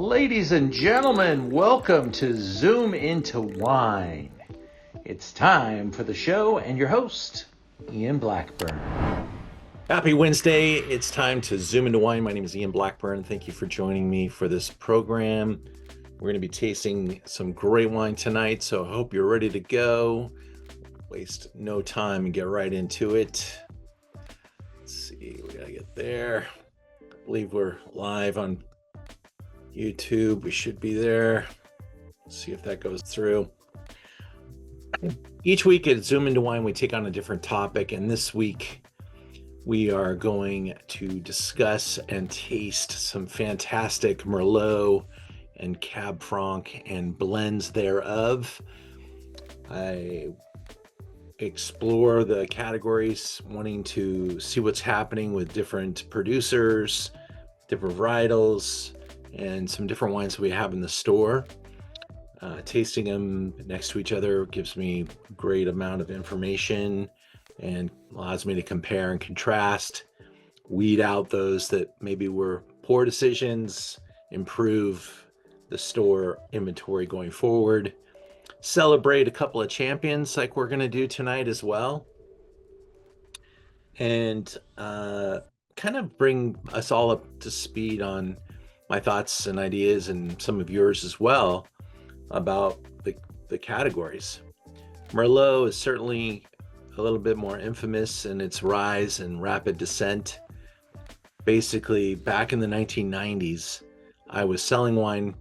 Ladies and gentlemen, welcome to Zoom Into Wine. It's time for the show and your host, Ian Blackburn. Happy Wednesday. It's time to Zoom Into Wine. My name is Ian Blackburn. Thank you for joining me for this program. We're going to be tasting some great wine tonight, so I hope you're ready to go. Waste no time and get right into it. Let's see, we got to get there. I believe we're live on YouTube. We should be there. Let's see if that goes through. Each week at Zoom Into Wine, we take on a different topic, and this week we are going to discuss and taste some fantastic Merlot and Cab Franc and blends thereof. I explore the categories, wanting to see what's happening with different producers, different varietals, and some different wines that we have in the store. Tasting them next to each other gives me a great amount of information and allows me to compare and contrast, weed out those that maybe were poor decisions, improve the store inventory going forward, celebrate a couple of champions like we're going to do tonight as well, and kind of bring us all up to speed on my thoughts and ideas and some of yours as well about the categories. Merlot is certainly a little bit more infamous in its rise and rapid descent. Basically, back in the 1990s, I was selling wine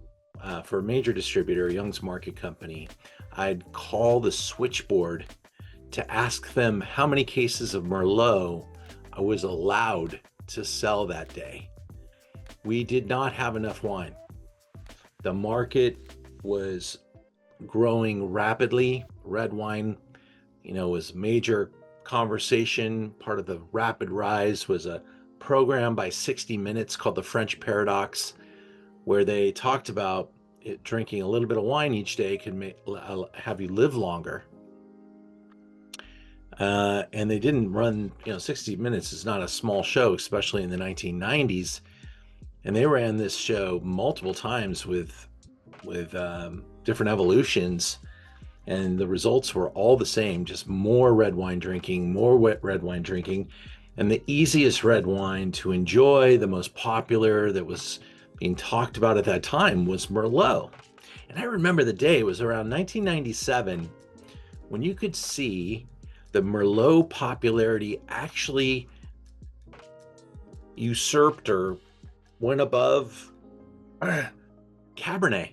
for a major distributor, Young's Market Company. I'd call the switchboard to ask them how many cases of Merlot I was allowed to sell that day. We did not have enough wine. The market was growing rapidly. Red wine, was major conversation. Part of the rapid rise was a program by 60 Minutes called The French Paradox, where they talked about drinking a little bit of wine each day could have you live longer. And they didn't run, 60 Minutes is not a small show, especially in the 1990s. And they ran this show multiple times with different evolutions, and the results were all the same, just more red wine drinking, more wet red wine drinking. And the easiest red wine to enjoy, the most popular that was being talked about at that time, was Merlot. And I remember the day, it was around 1997, when you could see the Merlot popularity actually usurped or went above Cabernet.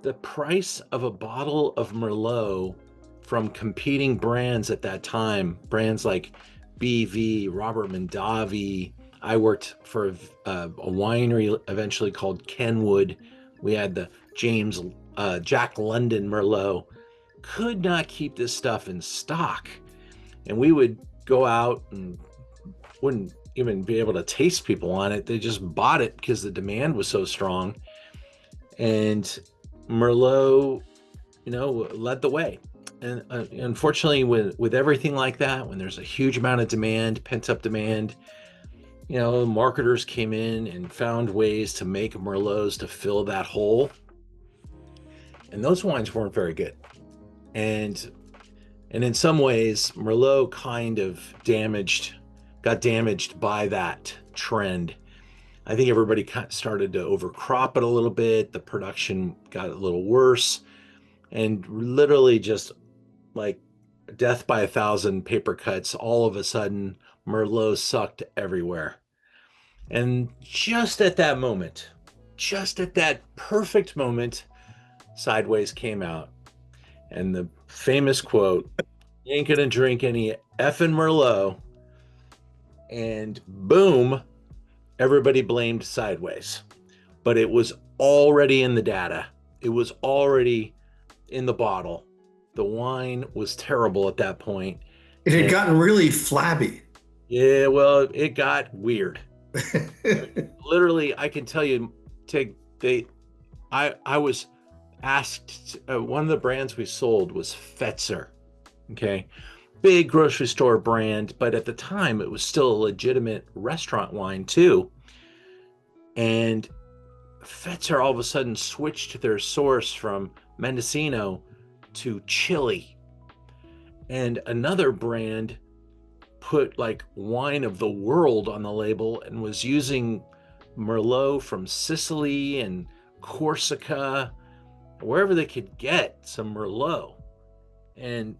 The price of a bottle of Merlot from competing brands at that time, brands like BV, Robert Mondavi. I worked for a winery eventually called Kenwood. We had the Jack London Merlot. Could not keep this stuff in stock. And we would go out and wouldn't even be able to taste people on it. They just bought it because the demand was so strong. And Merlot, led the way. And unfortunately, with everything like that, when there's a huge amount of demand, pent-up demand, marketers came in and found ways to make Merlots to fill that hole. And those wines weren't very good. And in some ways, Merlot kind of got damaged by that trend. I think everybody kind of started to overcrop it a little bit. The production got a little worse, and literally just like death by 1,000 paper cuts, all of a sudden Merlot sucked everywhere. And just at that moment, just at that perfect moment, Sideways came out. And the famous quote, "You ain't gonna drink any effing Merlot." And boom, everybody blamed Sideways. But it was already in the data. It was already in the bottle. The wine was terrible at that point. It had gotten really flabby. Yeah, well, it got weird. Literally, I can tell you, I was asked, one of the brands we sold was Fetzer, okay? Big grocery store brand, but at the time it was still a legitimate restaurant wine too. And Fetzer all of a sudden switched their source from Mendocino to Chile. And another brand put like wine of the world on the label and was using Merlot from Sicily and Corsica, wherever they could get some Merlot. And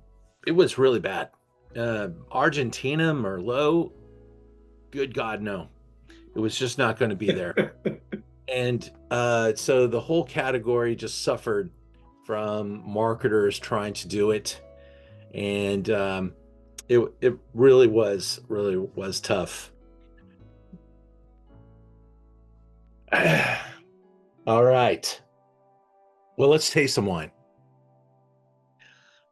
it was really bad. Argentina, Merlot, good God, no. It was just not going to be there. And so the whole category just suffered from marketers trying to do it. And it really was tough. All right. Well, let's taste some wine.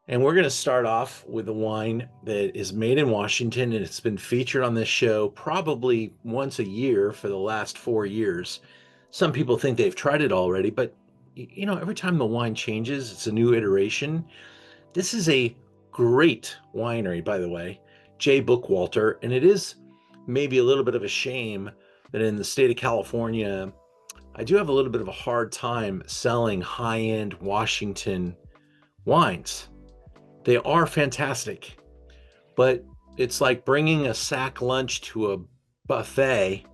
And we're going to start off with a wine that is made in Washington, and it's been featured on this show probably once a year for the last 4 years. Some people think they've tried it already, but you know, every time the wine changes, it's a new iteration. This is a great winery, by the way, J. Bookwalter, and it is maybe a little bit of a shame that in the state of California, I do have a little bit of a hard time selling high-end Washington wines. They are fantastic, but it's like bringing a sack lunch to a buffet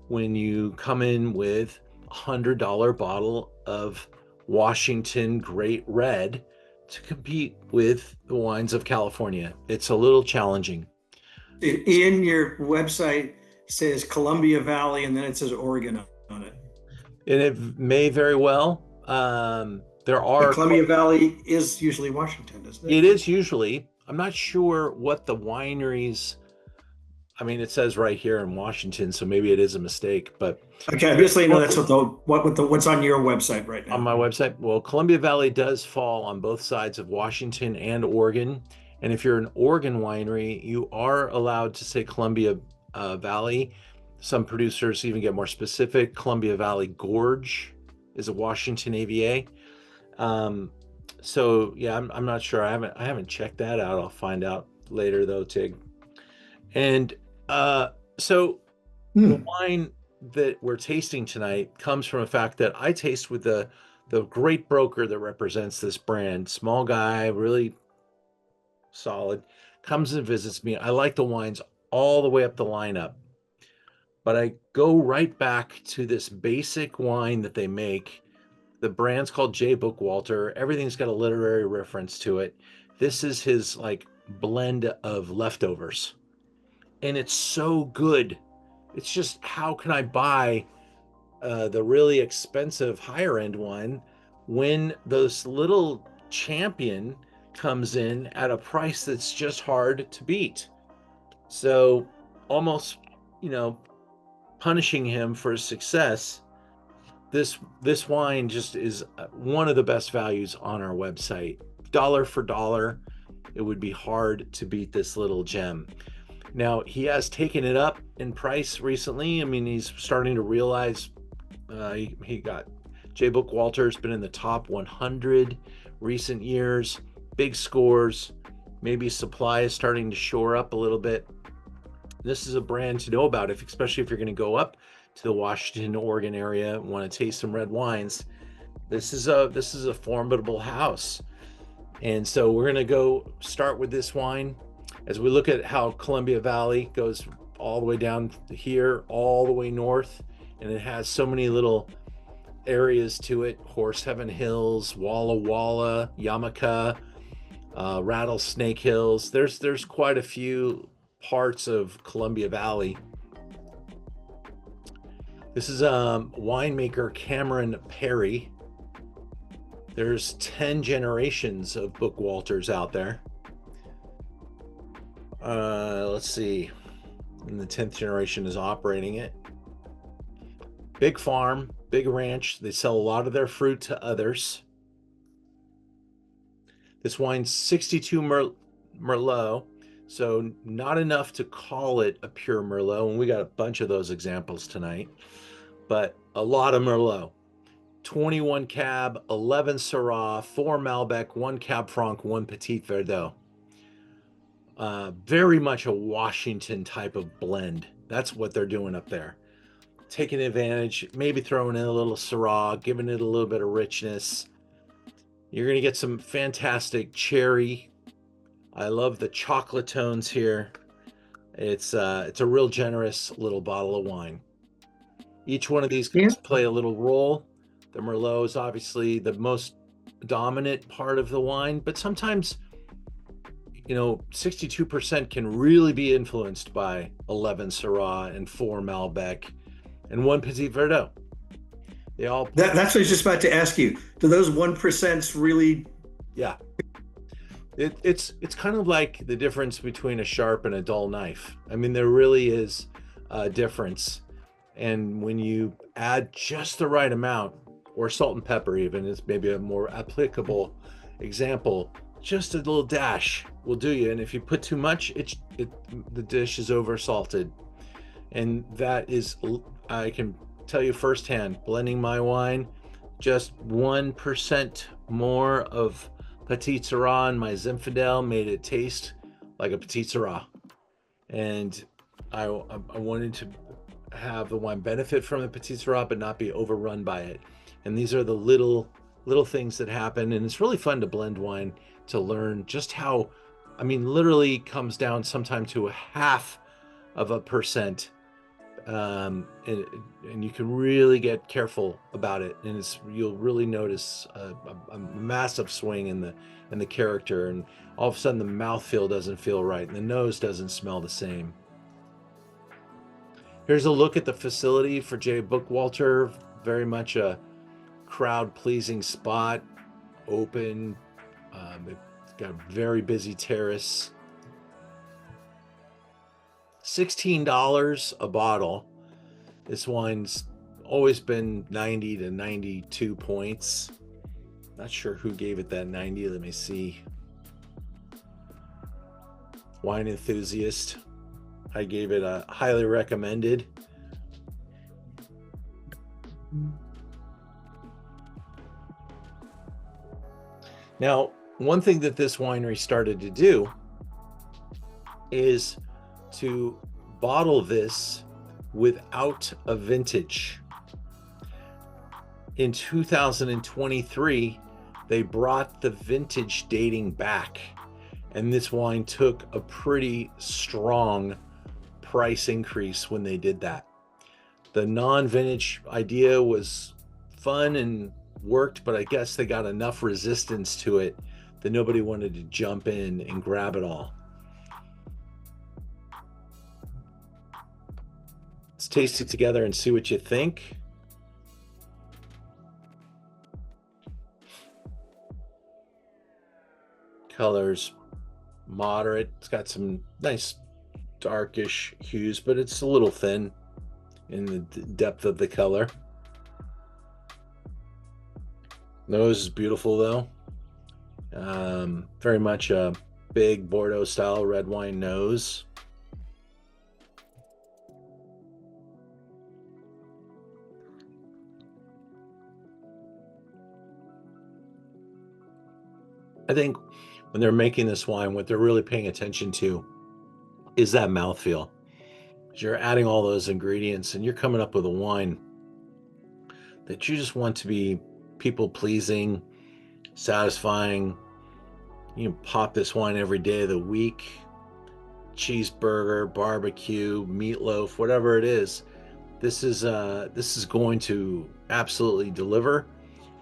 when you come in with a $100 bottle of Washington Great Red to compete with the wines of California. It's a little challenging. In your website says Columbia Valley, and then it says Oregon on it. And it may very well. There are. But Columbia Valley is usually Washington, isn't it? It is usually. I'm not sure what the wineries. I mean, it says right here in Washington, so maybe it is a mistake. But okay, obviously, no, that's what's on your website right now. On my website, well, Columbia Valley does fall on both sides of Washington and Oregon. And if you're an Oregon winery, you are allowed to say Columbia Valley. Some producers even get more specific. Columbia Valley Gorge is a Washington AVA. So yeah, I'm not sure. I haven't checked that out. I'll find out later though, Tig. And so the wine that we're tasting tonight comes from a fact that I taste with the great broker that represents this brand. Small guy, really solid, comes and visits me. I like the wines all the way up the lineup, but I go right back to this basic wine that they make. The brand's called J. Bookwalter. Everything's got a literary reference to it. This is his like blend of leftovers. And it's so good. It's just, how can I buy the really expensive higher end one when those little champion comes in at a price that's just hard to beat? So almost, you know, punishing him for his success. This wine just is one of the best values on our website. Dollar for dollar, it would be hard to beat this little gem. Now, he has taken it up in price recently. I mean, he's starting to realize he got J. Bookwalter's been in the top 100 recent years, big scores. Maybe supply is starting to shore up a little bit. This is a brand to know about, especially if you're going to go up to the Washington, Oregon area and want to taste some red wines. This is a formidable house. And so we're going to go start with this wine as we look at how Columbia Valley goes all the way down here, all the way north, and it has so many little areas to it: Horse Heaven Hills, Walla Walla, Yamaka, Rattlesnake Hills. There's quite a few parts of Columbia Valley. This is winemaker Cameron Perry. There's 10 generations of Bookwalters out there. Let's see. And the 10th generation is operating it. Big farm, big ranch. They sell a lot of their fruit to others. This wine's 62 Merlot, so not enough to call it a pure Merlot. And we got a bunch of those examples tonight, but a lot of Merlot. 21 Cab, 11 Syrah, 4 Malbec, 1 Cab Franc, 1 Petit Verdot. Very much a Washington type of blend. That's what they're doing up there. taking advantage, maybe throwing in a little Syrah, giving it a little bit of richness. You're going to get some fantastic cherry. I love the chocolate tones here. It's a real generous little bottle of wine. Each one of these guys play a little role. The Merlot is obviously the most dominant part of the wine, but sometimes, 62% can really be influenced by 11 Syrah and 4 Malbec and 1 Petit Verdot. That's what I was just about to ask you. Do those 1% really? Yeah. It's kind of like the difference between a sharp and a dull knife. I mean, there really is a difference. And when you add just the right amount, or salt and pepper even is maybe a more applicable example, just a little dash will do you. And if you put too much, the dish is over salted. And that is, I can tell you firsthand, blending my wine, just 1% more of Petit Syrah in my Zinfandel made it taste like a Petit Syrah. And I wanted to have the wine benefit from the Petit Syrah, but not be overrun by it. And these are the little things that happen. And it's really fun to blend wine to learn just how, literally comes down sometime to 0.5%. And you can really get careful about it, and you'll really notice a massive swing in the character, and all of a sudden the mouthfeel doesn't feel right, and the nose doesn't smell the same. Here's a look at the facility for J. Bookwalter. Very much a crowd-pleasing spot, open. It's got a very busy terrace. $16 a bottle. This wine's always been 90 to 92 points. Not sure who gave it that 90. Let me see. Wine Enthusiast. I gave it a highly recommended. Now, one thing that this winery started to do is to bottle this without a vintage. In 2023, they brought the vintage dating back, and this wine took a pretty strong price increase when they did that. The non-vintage idea was fun and worked, but I guess they got enough resistance to it that nobody wanted to jump in and grab it all. Let's taste it together and see what you think. Colors moderate. It's got some nice darkish hues, but it's a little thin in the depth of the color. Nose is beautiful though. Very much a big Bordeaux style red wine nose. I think when they're making this wine, what they're really paying attention to is that mouthfeel. You're adding all those ingredients and you're coming up with a wine that you just want to be people-pleasing, satisfying. You can pop this wine every day of the week. Cheeseburger, barbecue, meatloaf, whatever it is. This is going to absolutely deliver.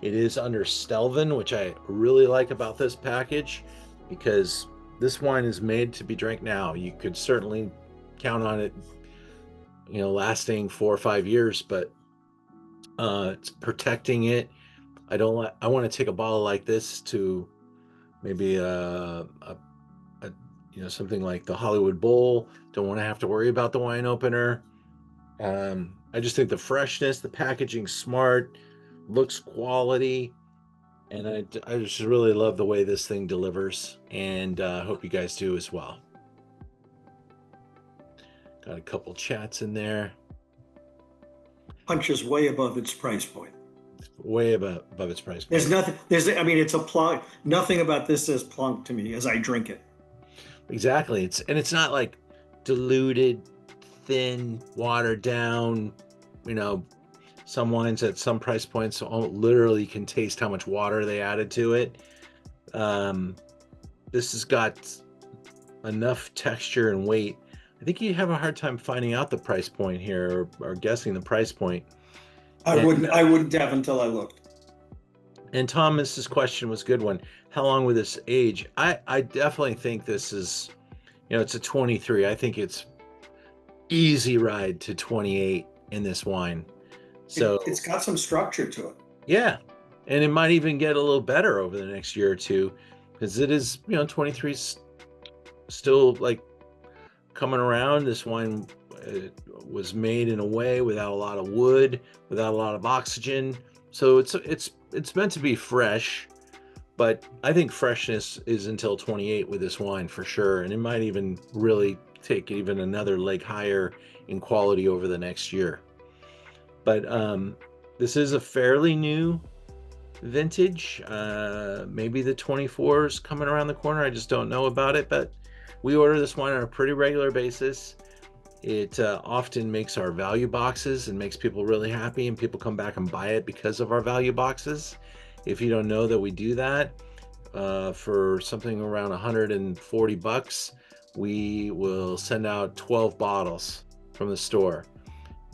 It is under Stelvin, which I really like about this package, because this wine is made to be drank now. You could certainly count on it, lasting 4 or 5 years, but it's protecting it. I want to take a bottle like this to maybe something like the Hollywood Bowl. Don't want to have to worry about the wine opener. I just think the freshness, the packaging smart, looks quality, and I just really love the way this thing delivers, and hope you guys do as well. Got a couple chats in there. Punches way above its price point. Way above its price point. There's nothing. It's a plunk. Nothing about this says plunk to me as I drink it. Exactly. It's not like diluted, thin, watered down, some wines at some price points literally can taste how much water they added to it. This has got enough texture and weight. I think you have a hard time finding out the price point here, or guessing the price point. I wouldn't have until I looked. And Thomas's question was a good one. How long will this age? I definitely think this is, it's a 23. I think it's easy ride to 28 in this wine. So it's got some structure to it. Yeah. And it might even get a little better over the next year or two, because it is, 23 is still like coming around. This wine was made in a way without a lot of wood, without a lot of oxygen. So it's meant to be fresh, but I think freshness is until 28 with this wine for sure. And it might even really take even another leg higher in quality over the next year. But this is a fairly new vintage. Maybe the 24 is coming around the corner. I just don't know about it, but we order this wine on a pretty regular basis. It often makes our value boxes and makes people really happy, and people come back and buy it because of our value boxes. If you don't know that we do that, for something around $140, we will send out 12 bottles from the store.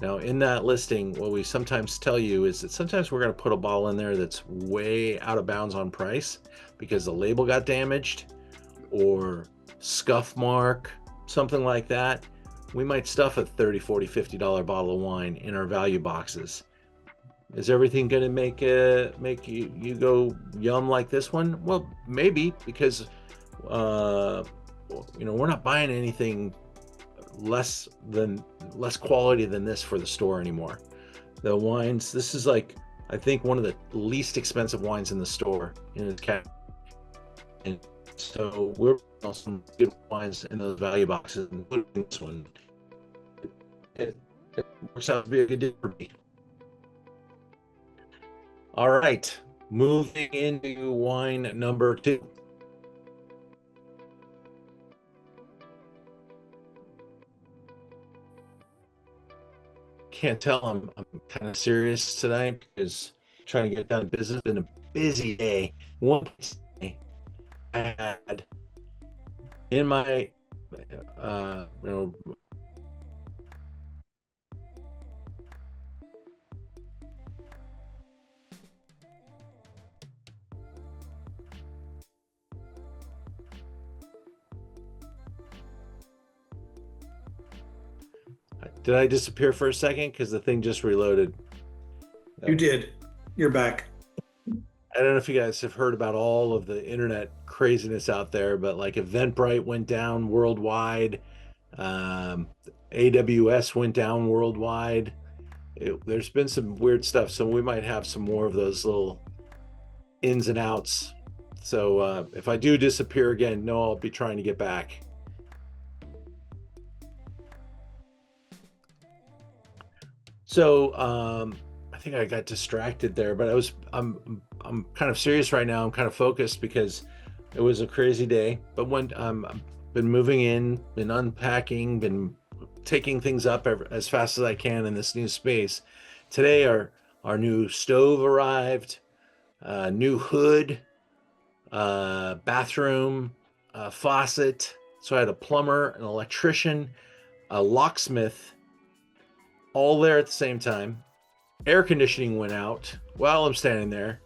Now, in that listing, what we sometimes tell you is that sometimes we're going to put a bottle in there that's way out of bounds on price because the label got damaged or scuff mark, something like that. We might stuff a $30, $40, $50 bottle of wine in our value boxes. Is everything going to make you go yum like this one? Well, maybe, because we're not buying anything less quality than this for the store anymore. The wines, this is like, I think, one of the least expensive wines in the store in the category. And so we're also some good wines in those value boxes, including this one. It works out to be a good deal for me. All right, moving into wine number 2. Can't tell I'm kind of serious tonight because I'm trying to get down to business. It's been a busy day. One day I had in my Did I disappear for a second? Because the thing just reloaded. You did. You're back. I don't know if you guys have heard about all of the internet craziness out there, but like Eventbrite went down worldwide. AWS went down worldwide. There's been some weird stuff, so we might have some more of those little ins and outs. So if I do disappear again, no, I'll be trying to get back. So I think I got distracted there, but I'm kind of serious right now. I'm kind of focused because it was a crazy day. But when I've been moving in, been unpacking, been taking things up as fast as I can in this new space. Today our new stove arrived, new hood, bathroom, faucet. So I had a plumber, an electrician, a locksmith, all there at the same time. Air conditioning went out while I'm standing there.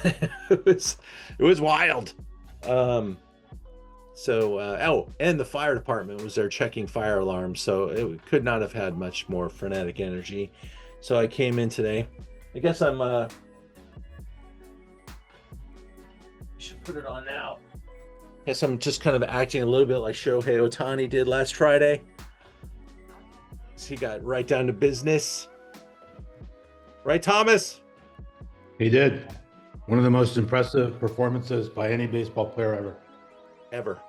It was wild. And the fire department was there checking fire alarms, so it could not have had much more frenetic energy. So I came in today. I guess I should put it on now. I guess I'm just kind of acting a little bit like Shohei Ohtani did last Friday. He got right down to business. Right, Thomas? He did. One of the most impressive performances by any baseball player ever.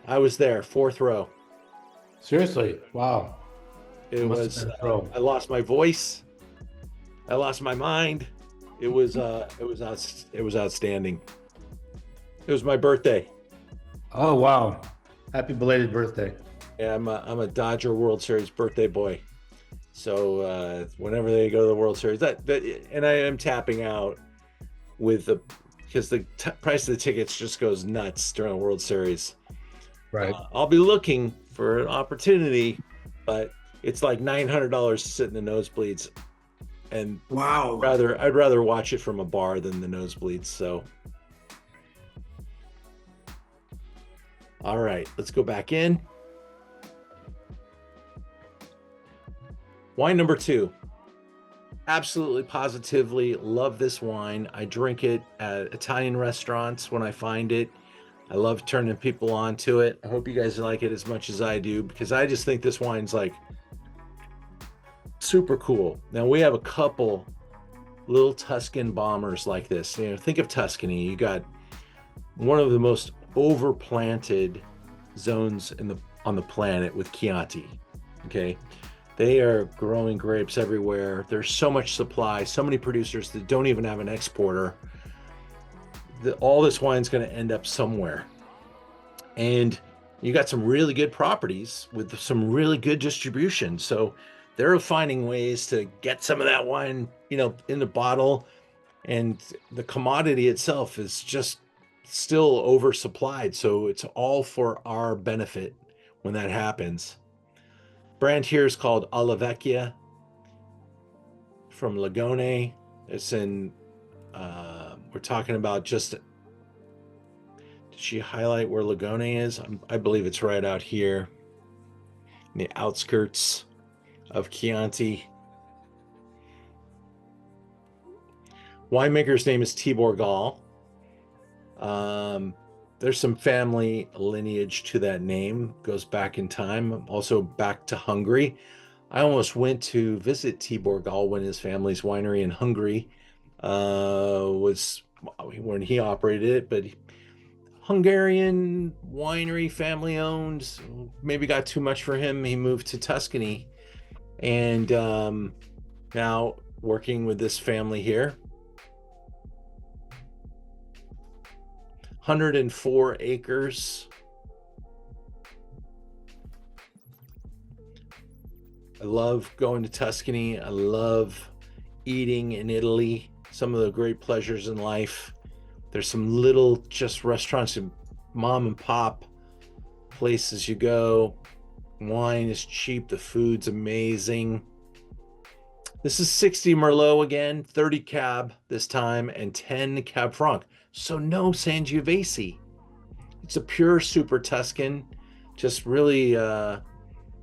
I was there, 4th row. Seriously? Wow. It was. I lost my voice. I lost my mind. It was outstanding. It was my birthday. Oh wow! Happy belated birthday. Yeah, I'm a Dodger World Series birthday boy. So whenever they go to the World Series, and I am tapping out with because the price of the tickets just goes nuts during the World Series. Right. I'll be looking for an opportunity, but it's like $900 to sit in the nosebleeds, and Wow. I'd rather watch it from a bar than the nosebleeds. So, all right, let's go back in. Wine number 2. Absolutely, positively love this wine. I drink it at Italian restaurants when I find it. I love turning people on to it. I hope you guys like it as much as I do, because I just think this wine's like super cool. Now, we have a couple little Tuscan bombers like this. You know, think of Tuscany. You got one of the most overplanted zones on the planet with Chianti. Okay. They are growing grapes everywhere. There's so much supply, so many producers that don't even have an exporter. All this wine's going to end up somewhere. And you got some really good properties with some really good distribution. So they're finding ways to get some of that wine, you know, in the bottle. And the commodity itself is just still oversupplied. So it's all for our benefit when that happens. Brand here is called Vecchia from Lagone. It's in, we're talking about just, did she highlight where Lagone is? I believe it's right out here in the outskirts of Chianti. Winemaker's name is Tibor Gall. There's some family lineage to that name, goes back in time, also back to Hungary. I almost went to visit Tibor Gall when his family's winery in Hungary was when he operated it, but Hungarian winery, family owned, maybe got too much for him. He moved to Tuscany, and now working with this family here. 104 acres. I love going to Tuscany. I love eating in Italy. Some of the great pleasures in life. There's some little just restaurants and mom and pop places you go. Wine is cheap. The food's amazing. This is 60 Merlot again, 30 Cab this time, and 10 Cab Franc. So no Sangiovese. It's a pure Super Tuscan, just really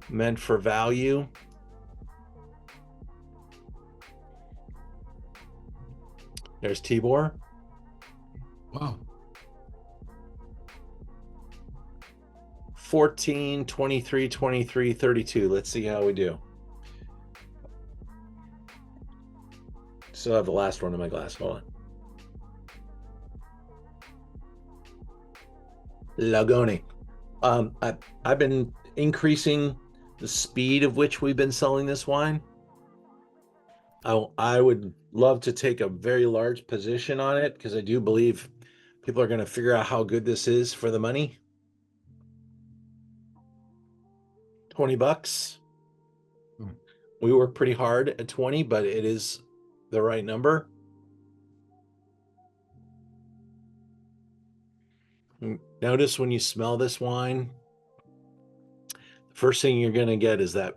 meant for value. There's Tibor. Wow. 14, 23, 23, 32. Let's see how we do. Still have the last one in my glass. Hold on. Lagone. I've been increasing the speed of which we've been selling this wine. I would love to take a very large position on it, because I do believe people are going to figure out how good this is for the money. $20. We work pretty hard at 20, but it is the right number. Notice when you smell this wine, the first thing you're going to get is that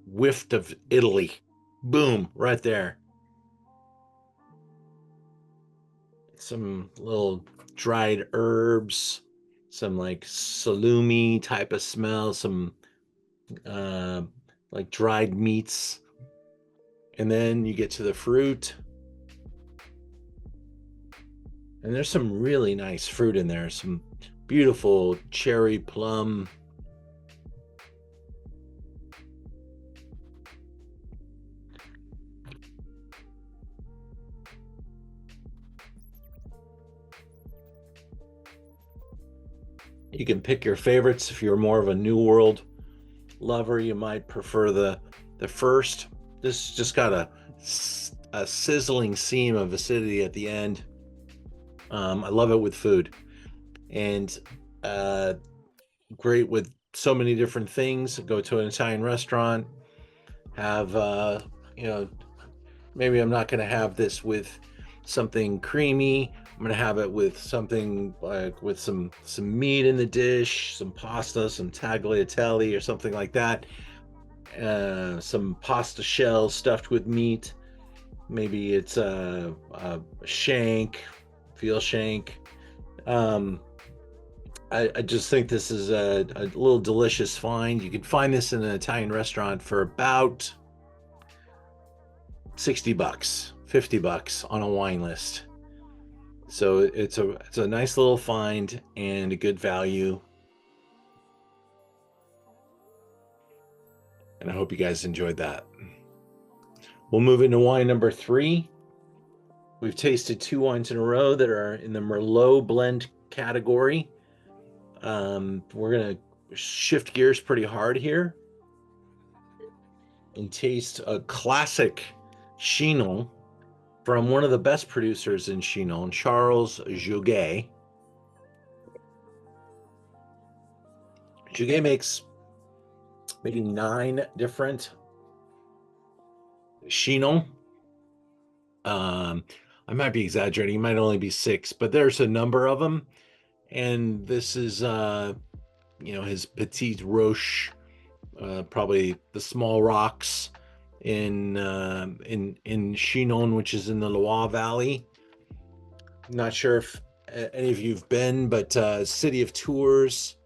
whiff of Italy. Boom, right there. Some little dried herbs, some like salumi type of smell, some like dried meats. And then you get to the fruit. And there's some really nice fruit in there. Some beautiful cherry plum. You can pick your favorites. If you're more of a New World lover, you might prefer the first. This just got a sizzling seam of acidity at the end. I love it with food, and great with so many different things. Go to an Italian restaurant, have, maybe I'm not going to have this with something creamy. I'm going to have it with something like with some meat in the dish, some pasta, some tagliatelle or something like that. Some pasta shells stuffed with meat. Maybe it's a shank, veal shank. I just think this is a little delicious find. You can find this in an Italian restaurant for about $60, $50 on a wine list. So it's a nice little find and a good value. And I hope you guys enjoyed that. We'll move into wine number 3. We've tasted 2 wines in a row that are in the Merlot blend category. We're going to shift gears pretty hard here and taste a classic Chinon from one of the best producers in Chinon, Charles Joguet. Joguet makes maybe 9 different Chinon. I might be exaggerating. It might only be 6, but there's a number of them. And this is, his Petites Roches, probably the small rocks in Chinon, which is in the Loire Valley. Not sure if any of you've been, but City of Tours,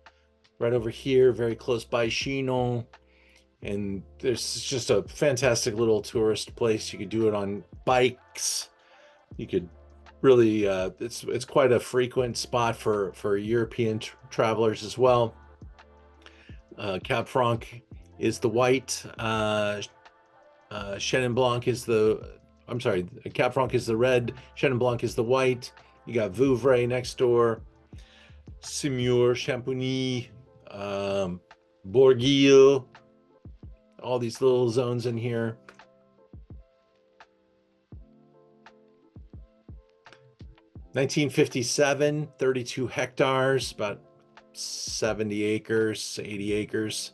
right over here, very close by Chinon. And there's just a fantastic little tourist place. You could do it on bikes. You could really, it's quite a frequent spot for European travelers as well. Cab Franc is the white. Chenin Blanc is Cab Franc is the red. Chenin Blanc is the white. You got Vouvray next door. Simur, Champagny, Bourguil. All these little zones in here. (1957), 32 hectares, about 70 acres, 80 acres.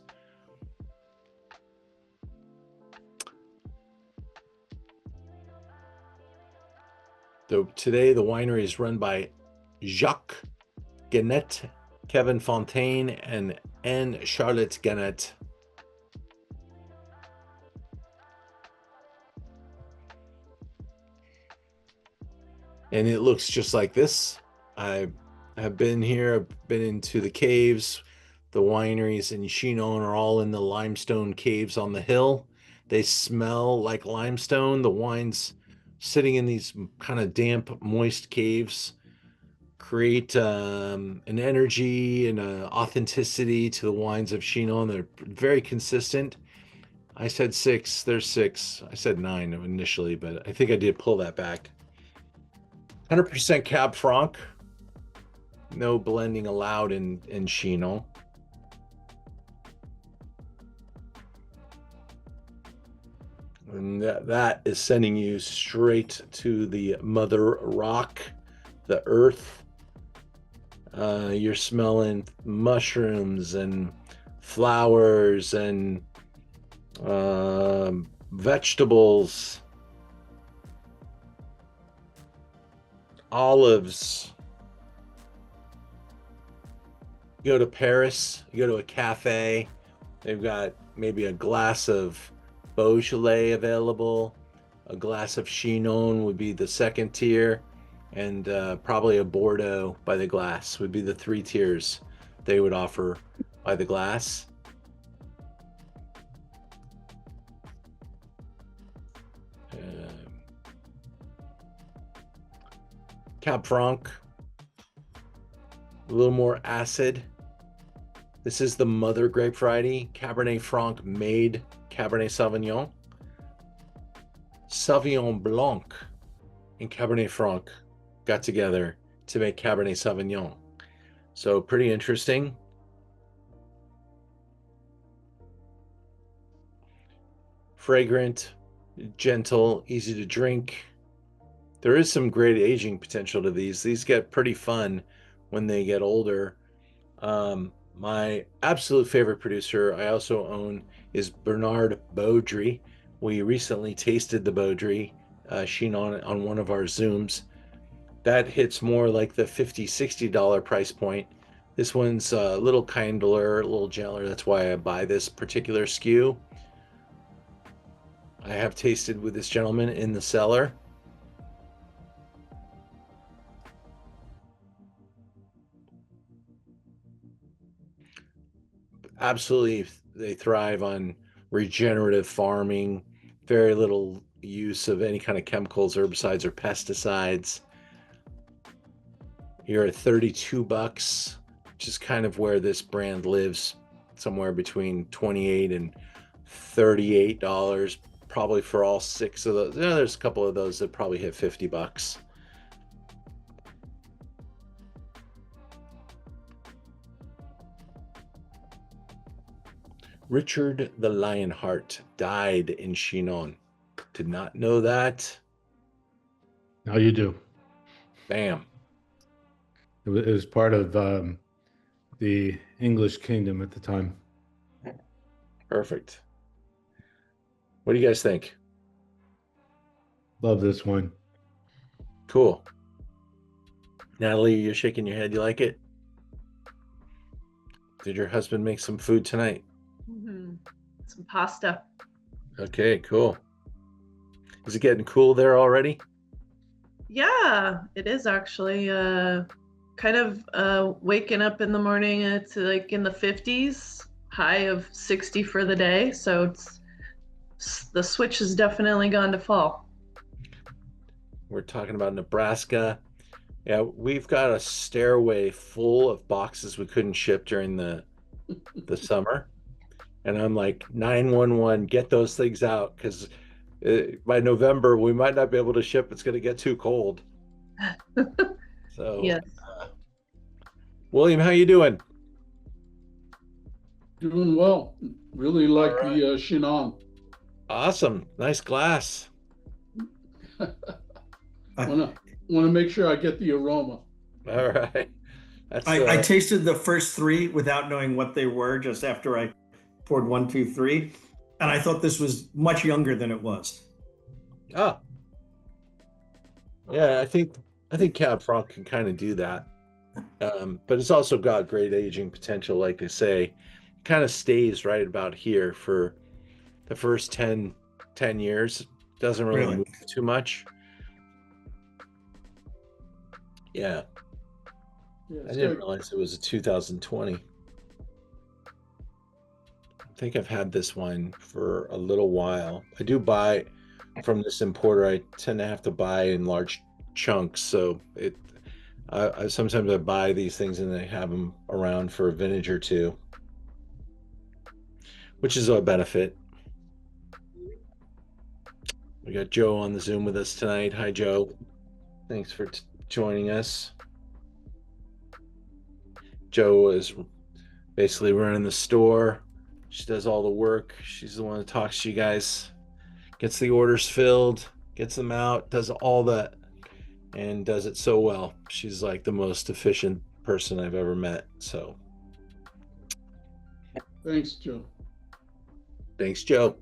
Today, the winery is run by Jacques Genet, Kevin Fontaine, and Anne Charlotte Genet. And it looks just like this. I have been here, I've been into the caves. The wineries in Chinon are all in the limestone caves on the hill. They smell like limestone. The wines sitting in these kind of damp, moist caves create an energy and an authenticity to the wines of Chinon. They're very consistent. I said 6, there's 6. I said 9 initially, but I think I did pull that back. 100% Cab Franc. No blending allowed in Chinon. And that is sending you straight to the mother rock, the earth. You're smelling mushrooms and flowers and vegetables, olives. You go to Paris, you go to a cafe, they've got maybe a glass of Beaujolais available. A glass of Chinon would be the second tier, and probably a Bordeaux by the glass would be the 3 tiers they would offer by the glass. Cab Franc, a little more acid. This is the mother grape variety. Cabernet Franc made Cabernet Sauvignon. Sauvignon Blanc and Cabernet Franc got together to make Cabernet Sauvignon. So pretty interesting. Fragrant, gentle, easy to drink. There is some great aging potential to these. These get pretty fun when they get older. My absolute favorite producer I also own is Bernard Baudry. We recently tasted the Baudry Chinon on one of our Zooms. That hits more like the $50-$60 price point. This one's a little kindler, a little gentler. That's why I buy this particular SKU. I have tasted with this gentleman in the cellar. Absolutely, they thrive on regenerative farming, very little use of any kind of chemicals, herbicides, or pesticides. You're at $32, which is kind of where this brand lives, somewhere between $28 and $38, probably for all 6 of those. Yeah, there's a couple of those that probably hit $50. Richard the Lionheart died in Chinon. Did not know that. Now you do. Bam. It was part of the English kingdom at the time. Perfect. What do you guys think? Love this one. Cool. Natalie, you're shaking your head. You like it? Did your husband make some food tonight? Some pasta. Okay, cool. Is it getting cool there already? Yeah, it is actually. Kind of waking up in the morning. It's like in the 50s, high of 60 for the day. So the switch has definitely gone to fall. We're talking about Nebraska. Yeah, we've got a stairway full of boxes we couldn't ship during the summer. And I'm like, 911, get those things out, because by November we might not be able to ship. It's going to get too cold. So, yes. William, how you doing? Doing well. Really like All right. the Chinon. Awesome, nice glass. Want to make sure I get the aroma. All right. That's, I tasted the first 3 without knowing what they were, just after I poured 1, 2, 3, and I thought this was much younger than it was. yeah, I think Cab Franc can kind of do that, but it's also got great aging potential. Like they say, kind of stays right about here for the first 10 years. Doesn't really move too much. Yeah, I didn't realize it was a 2020. I think I've had this wine for a little while. I do buy from this importer. I tend to have to buy in large chunks, so I sometimes I buy these things and they have them around for a vintage or two, which is a benefit. We got Joe on the Zoom with us tonight. Hi, Joe. Thanks for joining us. Joe is basically running the store. She does all the work. She's the one that talks to you guys, gets the orders filled, gets them out, does all that, and does it so well. She's like the most efficient person I've ever met. So Thanks, Joe. thanks, Joe.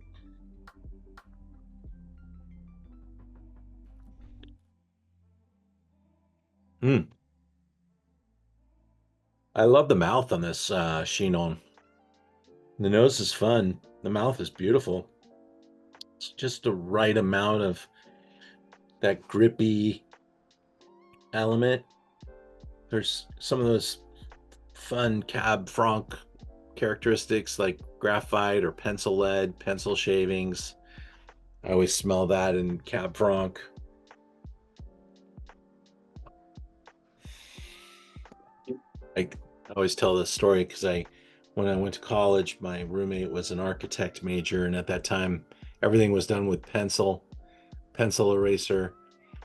I love the mouth on this Chinon. The nose is fun. The mouth is beautiful. It's just the right amount of that grippy element. There's some of those fun Cab Franc characteristics like graphite or pencil lead, pencil shavings. I always smell that in Cab Franc. I always tell this story because when I went to college, my roommate was an architect major, and at that time, everything was done with pencil eraser,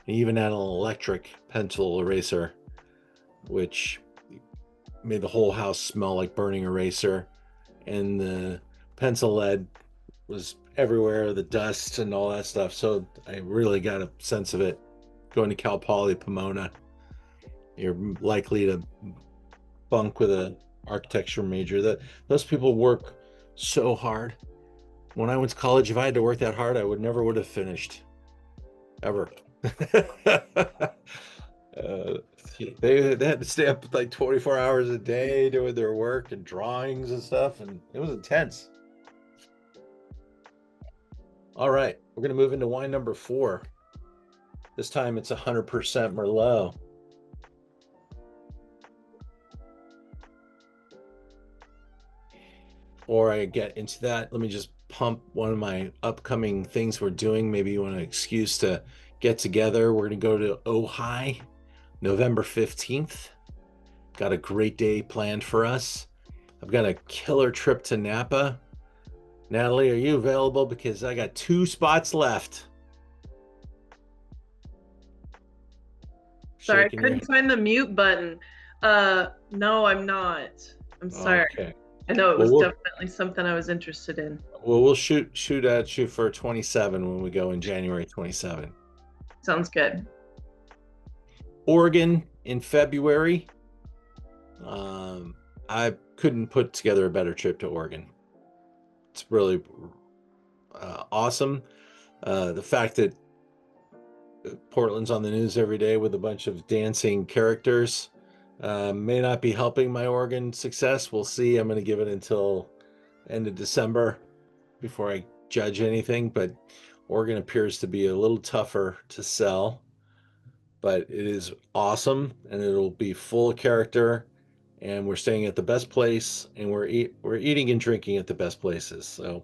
and even had an electric pencil eraser, which made the whole house smell like burning eraser. And the pencil lead was everywhere, the dust and all that stuff. So I really got a sense of it. Going to Cal Poly Pomona, you're likely to bunk with an architecture major. That those people work so hard. When I went to college, if I had to work that hard, I would have finished ever. They had to stay up like 24 hours a day doing their work and drawings and stuff, and it was intense. All right, we're going to move into wine number 4. This time it's 100% Merlot. Before I get into that, let me just pump one of my upcoming things we're doing. Maybe you want an excuse to get together. We're going to go to Ojai, November 15th. Got a great day planned for us. I've got a killer trip to Napa. Natalie, are you available? Because I got 2 spots left. Sorry, I couldn't find the mute button. No, I'm not. I'm sorry. Okay. I know it was definitely something I was interested in. Well, we'll shoot at you for 27 when we go in January 27. Sounds good. Oregon in February. I couldn't put together a better trip to Oregon. It's really awesome. The fact that Portland's on the news every day with a bunch of dancing characters may not be helping my Oregon success. We'll see. I'm going to give it until end of December before I judge anything, but Oregon appears to be a little tougher to sell, but it is awesome, and it'll be full of character, and we're staying at the best place, and we're eating and drinking at the best places. So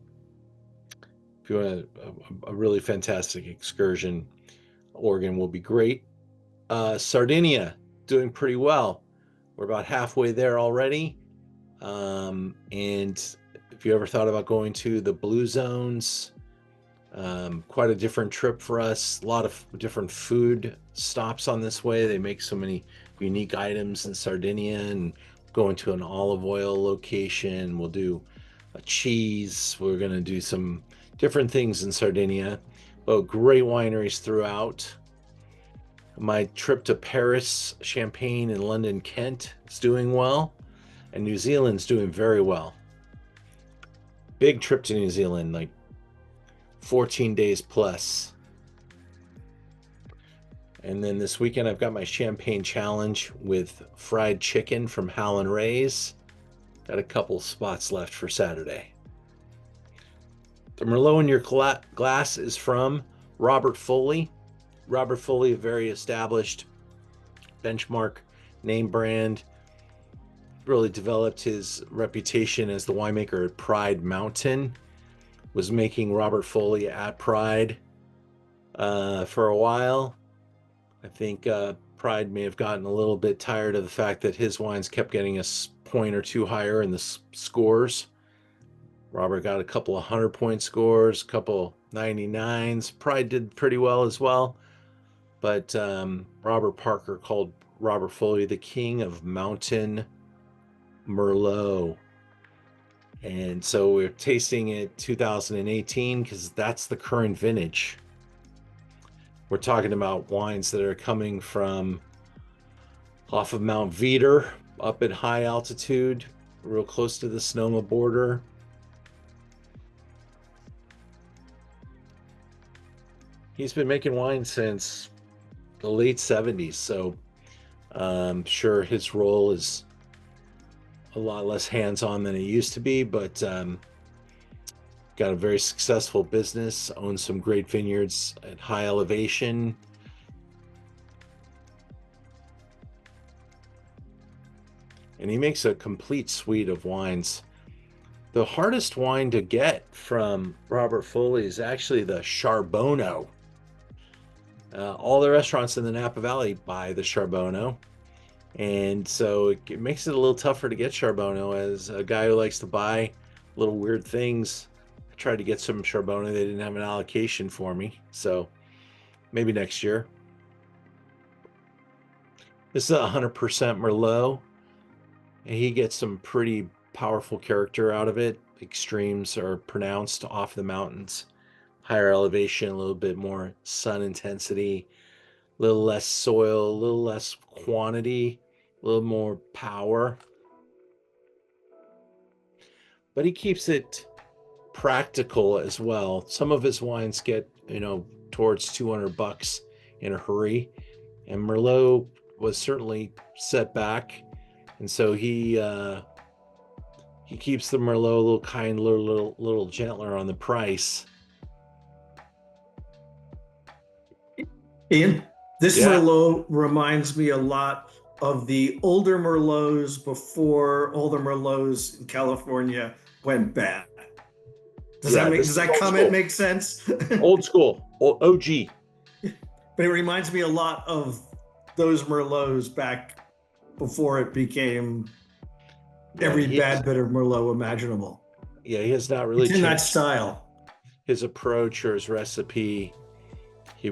if you want a really fantastic excursion, Oregon will be great. Sardinia, doing pretty well. We're about halfway there already. And if you ever thought about going to the Blue Zones, quite a different trip for us. A lot of different food stops on this way. They make so many unique items in Sardinia, and going to an olive oil location. We'll do a cheese. We're going to do some different things in Sardinia. But great wineries throughout. My trip to Paris, Champagne, and London, Kent is doing well. And New Zealand's doing very well. Big trip to New Zealand, like 14 days plus. And then this weekend, I've got my Champagne Challenge with fried chicken from Howlin' Ray's. Got a couple spots left for Saturday. The Merlot in your glass is from Robert Foley. Robert Foley, a very established benchmark name brand, really developed his reputation as the winemaker at Pride Mountain. Was making Robert Foley at Pride for a while. I think Pride may have gotten a little bit tired of the fact that his wines kept getting a point or two higher in the scores. Robert got a couple of 100-point scores, a couple 99s. Pride did pretty well as well. But Robert Parker called Robert Foley the king of mountain Merlot. And so we're tasting it 2018 because that's the current vintage. We're talking about wines that are coming from off of Mount Veeder, up at high altitude, real close to the Sonoma border. He's been making wine since the late 70s, so I'm sure his role is a lot less hands-on than it used to be, but got a very successful business, owns some great vineyards at high elevation. And he makes a complete suite of wines. The hardest wine to get from Robert Foley is actually the Charbonneau. All the restaurants in the Napa Valley buy the Charbonneau. And so it makes it a little tougher to get Charbonneau. As a guy who likes to buy little weird things, I tried to get some Charbonneau. They didn't have an allocation for me. So maybe next year. This is 100% Merlot. And he gets some pretty powerful character out of it. Extremes are pronounced off the mountains. Higher elevation, a little bit more sun intensity, a little less soil, a little less quantity, a little more power. but he keeps it practical as well. Some of his wines get, towards $200 in a hurry, and Merlot was certainly set back, and so he keeps the Merlot a little kind, little gentler on the price. Ian, this Yeah. Merlot reminds me a lot of the older Merlots before all the Merlots in California went bad. Does that comment make sense? Old school, OG. But it reminds me a lot of those Merlots back before it became every bad bit of Merlot imaginable. Yeah, he has not really changed that style. His approach or his recipe. He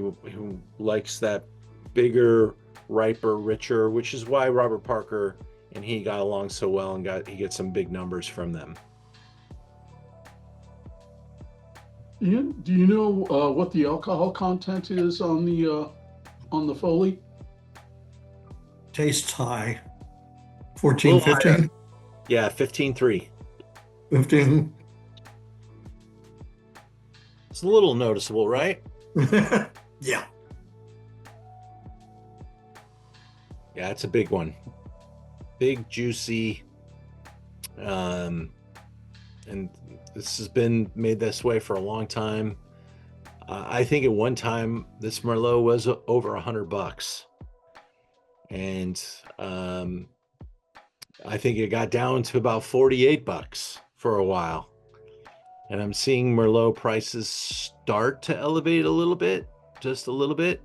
likes that bigger, riper, richer, which is why Robert Parker and he got along so well, and he gets some big numbers from them. Ian, do you know what the alcohol content is on the Foley? Tastes high. 14, 15? Yeah, 15.3. 15. It's a little noticeable, right? Yeah. Yeah, it's a big one. Big, juicy. And this has been made this way for a long time. I think at one time this Merlot was over $100, and I think it got down to about $48 for a while. And I'm seeing Merlot prices start to elevate a little bit, just a little bit.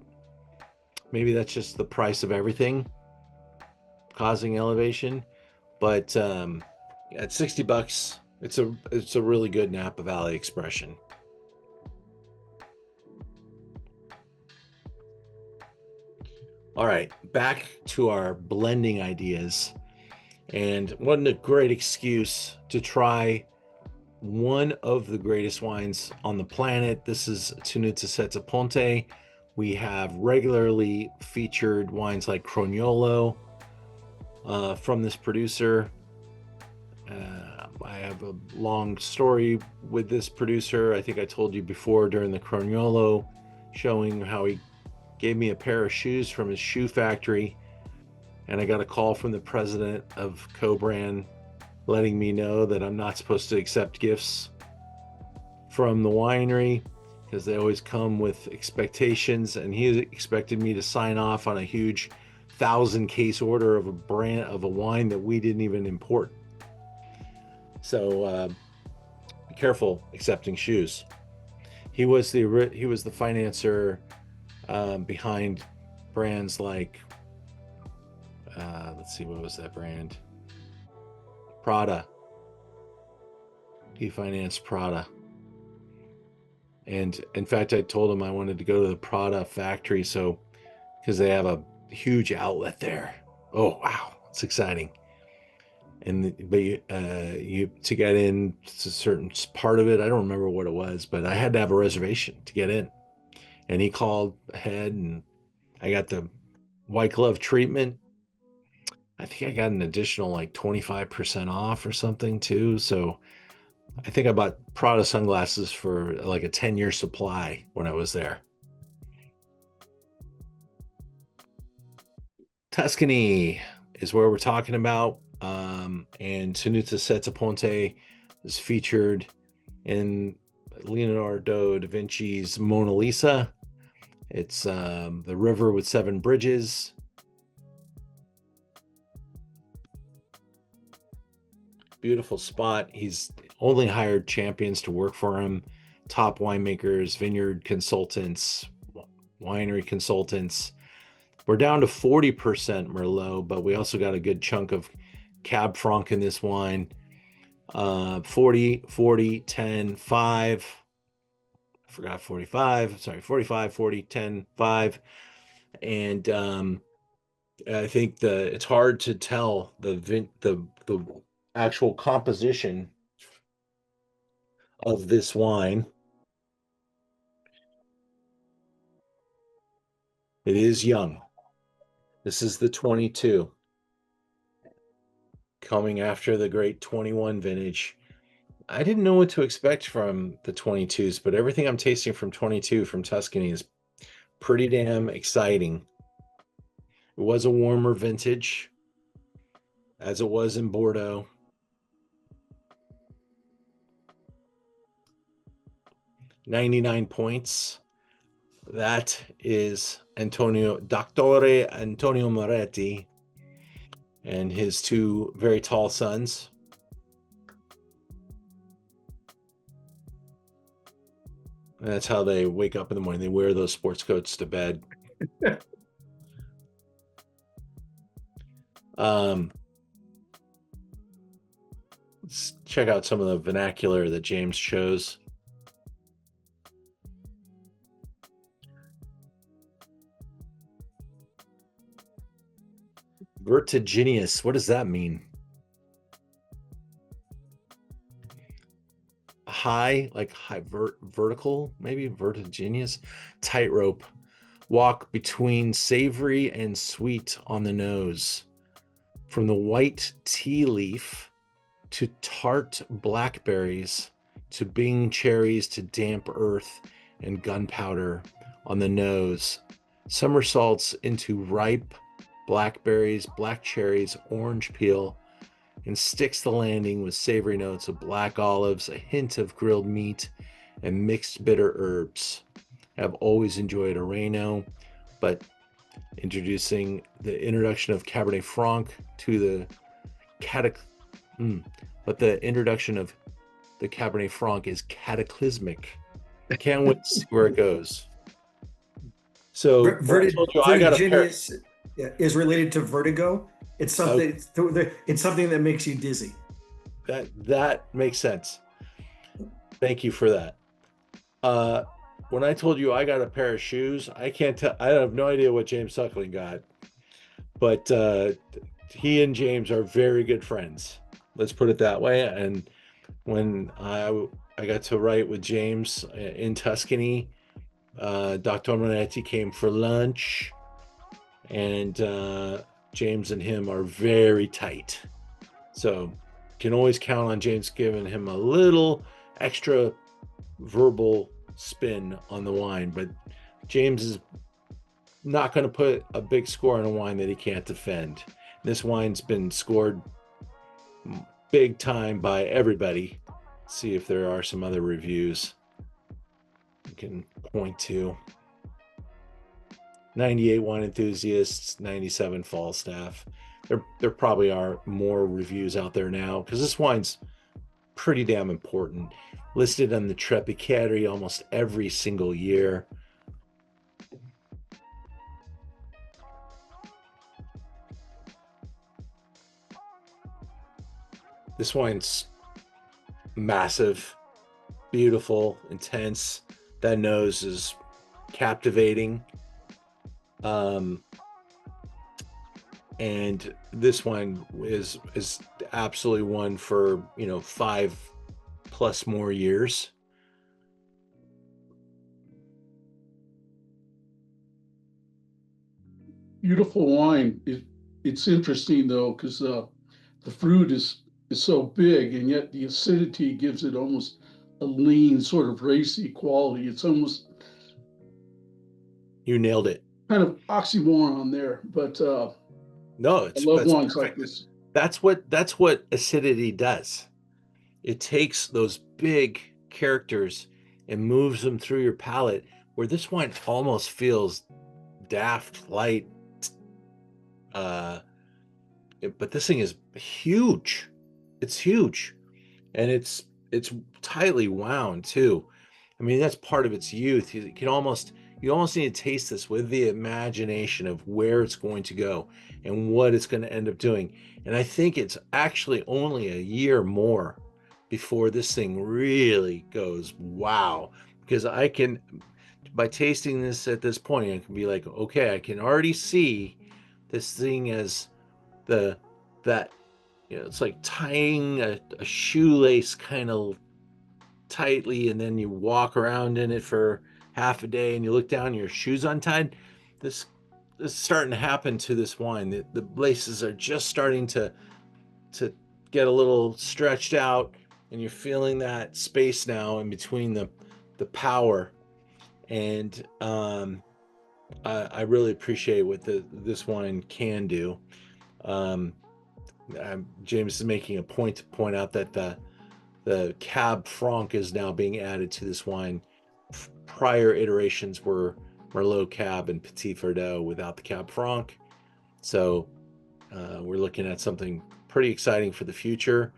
Maybe that's just the price of everything causing elevation, but at $60, it's a really good Napa Valley expression. All right, back to our blending ideas. And what a great excuse to try one of the greatest wines on the planet. This is Tenuta Sette Ponti. We have regularly featured wines like Crognolo from this producer. I have a long story with this producer. I think I told you before during the Crognolo, showing how he gave me a pair of shoes from his shoe factory, and I got a call from the president of co-brand letting me know that I'm not supposed to accept gifts from the winery because they always come with expectations, and he expected me to sign off on a huge 1,000-case order of a wine that we didn't even import. So be careful accepting shoes. He was the financier behind brands like let's see, what was that brand? Prada. He financed Prada. And in fact, I told him I wanted to go to the Prada factory, so because they have a huge outlet there. Oh wow, it's exciting. But you to get in to a certain part of it, I don't remember what it was, but I had to have a reservation to get in. And he called ahead, and I got the white glove treatment. I think I got an additional like 25% off or something too. So I think I bought Prada sunglasses for like a 10-year supply when I was there. Tuscany is where we're talking about. And Tenuta Sette Ponti is featured in Leonardo da Vinci's Mona Lisa. It's the river with 7 bridges. Beautiful spot. He's only hired champions to work for him, top winemakers, vineyard consultants, winery consultants. We're down to 40% Merlot, but we also got a good chunk of Cab Franc in this wine. 40, 10, 5. I forgot 45. Sorry, 45, 40, 10, 5. And I think it's hard to tell the actual composition of this wine. It is young. This is the 22, coming after the great 21 vintage. I didn't know what to expect from the 22s, but everything I'm tasting from 22 from Tuscany is pretty damn exciting. It was a warmer vintage, as it was in Bordeaux. $99 points. That is Dottore Antonio Moretti and his two very tall sons. And that's how they wake up in the morning. They wear those sports coats to bed. Let's check out some of the vernacular that James chose. Vertiginous. What does that mean? High, like high vertical, maybe vertiginous. Tightrope. Walk between savory and sweet on the nose. From the white tea leaf to tart blackberries to Bing cherries to damp earth and gunpowder on the nose. Somersaults into ripe blackberries, black cherries, orange peel, and sticks the landing with savory notes of black olives, a hint of grilled meat, and mixed bitter herbs. I've always enjoyed Oreno, but introducing the introduction of Cabernet Franc to the the introduction of the Cabernet Franc is cataclysmic. I can't wait to see where it goes. So vertiginous is related to vertigo. It's something. It's something that makes you dizzy. That makes sense. Thank you for that. When I told you I got a pair of shoes, I can't tell. I have no idea what James Suckling got, but he and James are very good friends. Let's put it that way. And when I got to write with James in Tuscany, Dr. Moretti came for lunch, and James and him are very tight. So can always count on James giving him a little extra verbal spin on the wine, but James is not going to put a big score on a wine that he can't defend. This wine's been scored big time by everybody. Let's see if there are some other reviews we can point to. 98 Wine Enthusiasts, 97 Falstaff. There probably are more reviews out there now because this wine's pretty damn important. Listed on the Tropicari almost every single year. This wine's massive, beautiful, intense. That nose is captivating. And this wine is absolutely one for 5+ more years. Beautiful wine. It's interesting though because the fruit is so big, and yet the acidity gives it almost a lean, sort of racy quality. It's almost you nailed it. Kind of oxymoron there, but no, I love wines like this. That's what acidity does. It takes those big characters and moves them through your palate, where this wine almost feels daft, light. But this thing is huge. It's huge, and it's tightly wound too. I mean, that's part of its youth. You almost need to taste this with the imagination of where it's going to go and what it's going to end up doing. And I think it's actually only a year more before this thing really goes wow. Because by tasting this at this point, I can be like, okay, I can already see this thing as it's like tying a shoelace kind of tightly, and then you walk around in it for half a day and you look down and your shoes untied. This is starting to happen to this wine. The laces are just starting to get a little stretched out, and you're feeling that space now in between the power. And I really appreciate what this wine can do. James is making a point to point out that the Cab Franc is now being added to this wine. Prior iterations were Merlot Cab and Petit Verdot without the Cab Franc. So we're looking at something pretty exciting for the future.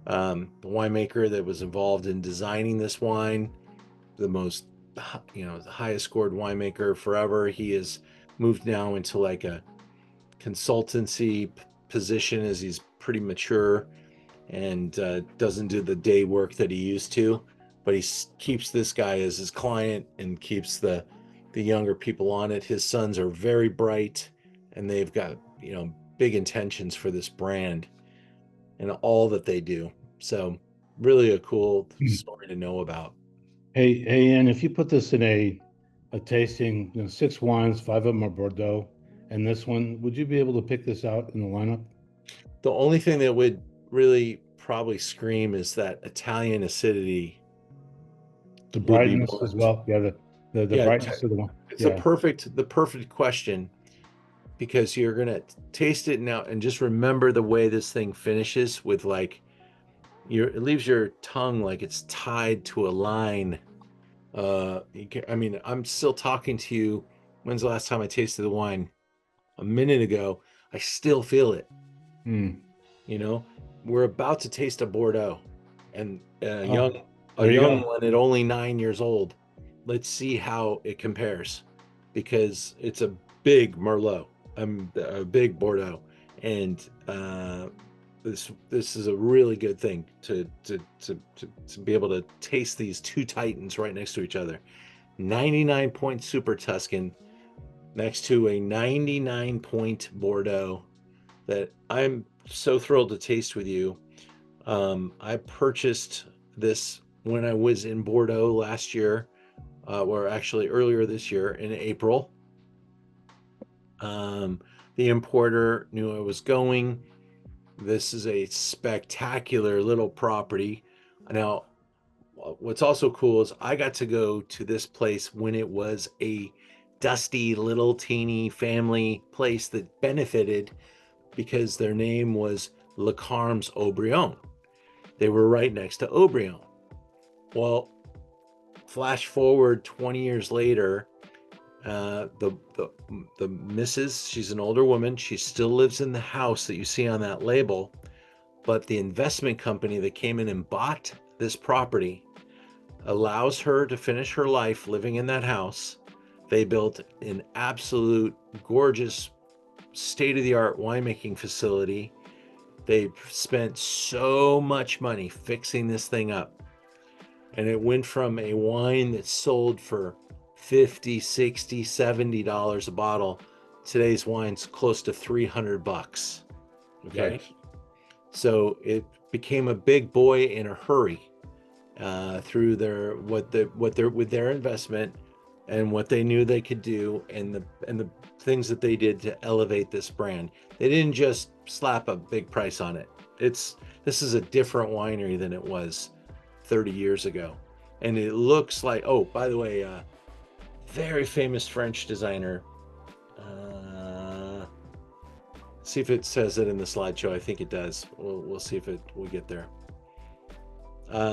The winemaker that was involved in designing this wine, the most, the highest scored winemaker forever, he has moved now into like a consultancy position as he's pretty mature and doesn't do the day work that he used to, but he keeps this guy as his client and keeps the younger people on it. His sons are very bright, and they've got big intentions for this brand and all that they do. So really a cool story to know about. Hey, Ian, if you put this in a tasting, 6 wines, 5 of them are Bordeaux, and this one, would you be able to pick this out in the lineup? The only thing that would really probably scream is that Italian acidity. The brightness as well. Yeah, the brightness of the one. It's the perfect question, because you're gonna taste it now and just remember the way this thing finishes with it leaves your tongue like it's tied to a line. I'm still talking to you. When's the last time I tasted the wine? A minute ago. I still feel it. We're about to taste a Bordeaux, and a young one at only 9 years old. Let's see how it compares, because it's a big Merlot, a big Bordeaux, and this is a really good thing to be able to taste these two titans right next to each other. 99-point Super Tuscan next to a 99-point Bordeaux that I'm so thrilled to taste with you. I purchased this when I was in Bordeaux last year, or actually earlier this year in April. The importer knew I was going. This is a spectacular little property. Now, what's also cool is I got to go to this place when it was a dusty little teeny family place that benefited because their name was Le Carmes Haut-Brion. They were right next to Haut-Brion. Well, flash forward 20 years later, the missus, she's an older woman. She still lives in the house that you see on that label, but the investment company that came in and bought this property allows her to finish her life living in that house. They built an absolute gorgeous state-of-the-art winemaking facility. They spent so much money fixing this thing up, and it went from a wine that sold for $50, $60, $70 a bottle. Today's wine's close to $300. Okay. Right. So it became a big boy in a hurry through with their investment and what they knew they could do, and the things that they did to elevate this brand. They didn't just slap a big price on it. This is a different winery than it was 30 years ago. And it looks like, oh, by the way, very famous French designer. See if it says it in the slideshow. I think it does. We'll see if we get there.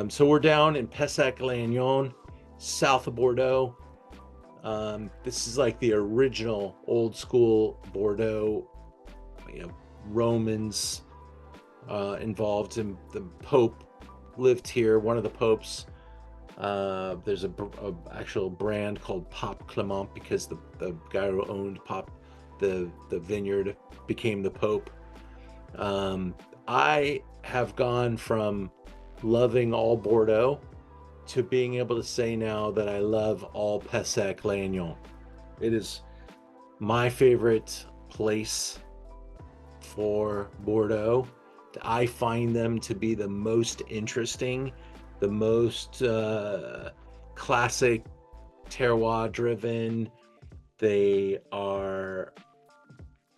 So we're down in Pessac-Léognan, south of Bordeaux. This is like the original old school Bordeaux. Romans involved, in the Pope lived here. One of the popes. There's a actual brand called Pape Clement, because the guy who owned the vineyard became the Pope. I have gone from loving all Bordeaux to being able to say now that I love all Pessac-Léognan. It is my favorite place for Bordeaux. I find them to be the most interesting, the most classic, terroir driven. They are,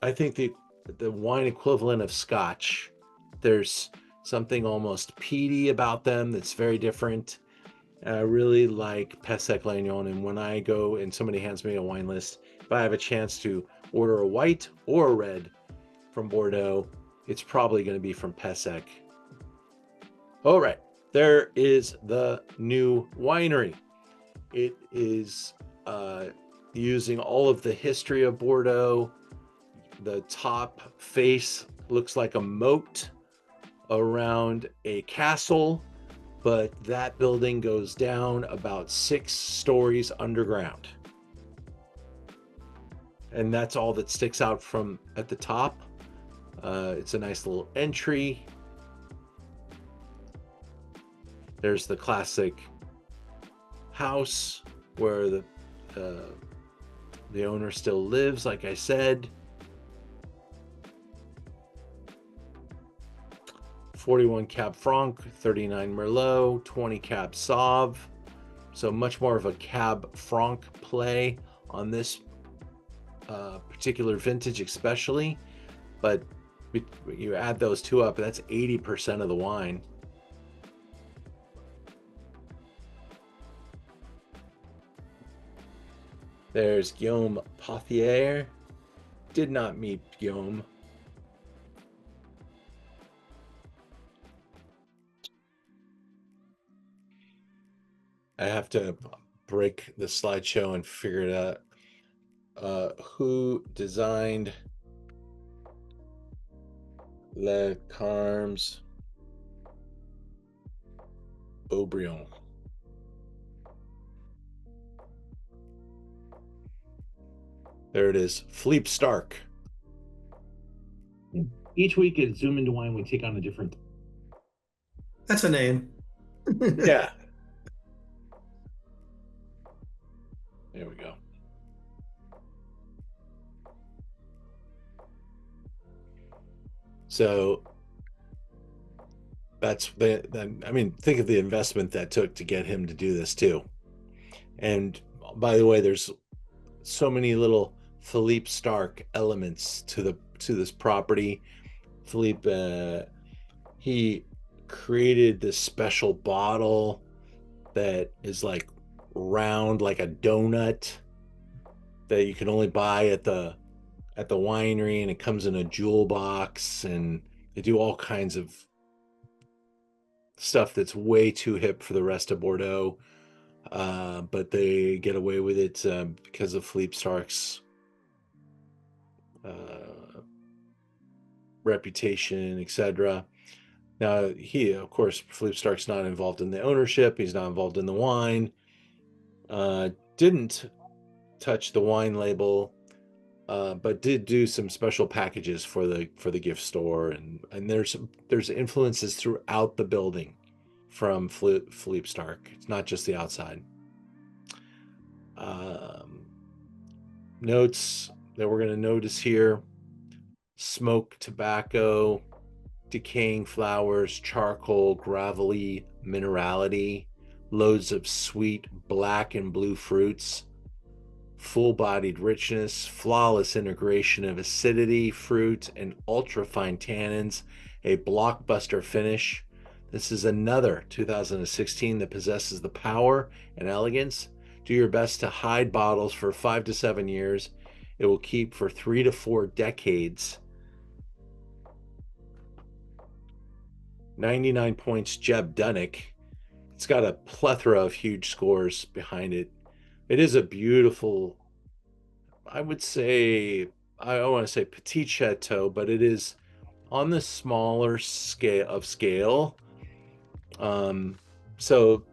I think, the wine equivalent of Scotch. There's something almost peaty about them that's very different. I really like Pessac-Léognan, and when I go and somebody hands me a wine list, if I have a chance to order a white or a red from Bordeaux, it's probably going to be from Pessac. All right, there is the new winery. It is using all of the history of Bordeaux. The top face looks like a moat around a castle, but that building goes down about 6 stories underground. And that's all that sticks out from at the top. It's a nice little entry. There's the classic house where the owner still lives, like I said. 41 Cab Franc, 39 Merlot, 20 Cab Sauv. So much more of a Cab Franc play on this particular vintage especially. But you add those two up, that's 80% of the wine. There's Guillaume Pothier. Did not meet Guillaume. I have to break the slideshow and figure it out. Who designed Les Carmes Haut-Brion? There it is. Philippe Starck. Each week at Zoom into Wine, we take on a different. That's a name. Yeah. There we go. So that's I mean, think of the investment that took to get him to do this too. And by the way, there's so many little Philippe Starck elements to this property. Philippe, he created this special bottle that is like round like a donut that you can only buy at the winery, and it comes in a jewel box, and they do all kinds of stuff that's way too hip for the rest of Bordeaux, but they get away with it because of Philippe Starck's reputation, etc. Now, of course, Philippe Starck's not involved in the ownership. He's not involved in the wine. Didn't touch the wine label, but did do some special packages for the gift store, and there's influences throughout the building from Philippe Starck. It's not just the outside. Notes that we're going to notice here: smoke, tobacco, decaying flowers, charcoal, gravelly minerality, loads of sweet black and blue fruits, full-bodied richness, flawless integration of acidity, fruit, and ultra-fine tannins, a blockbuster finish. This is another 2016 that possesses the power and elegance. Do your best to hide bottles for 5 to 7 years. It will keep for 3 to 4 decades. 99 points, Jeb Dunnick. It's got a plethora of huge scores behind it. It is a beautiful, I would say, I don't want to say petite chateau, but it is on the smaller scale. So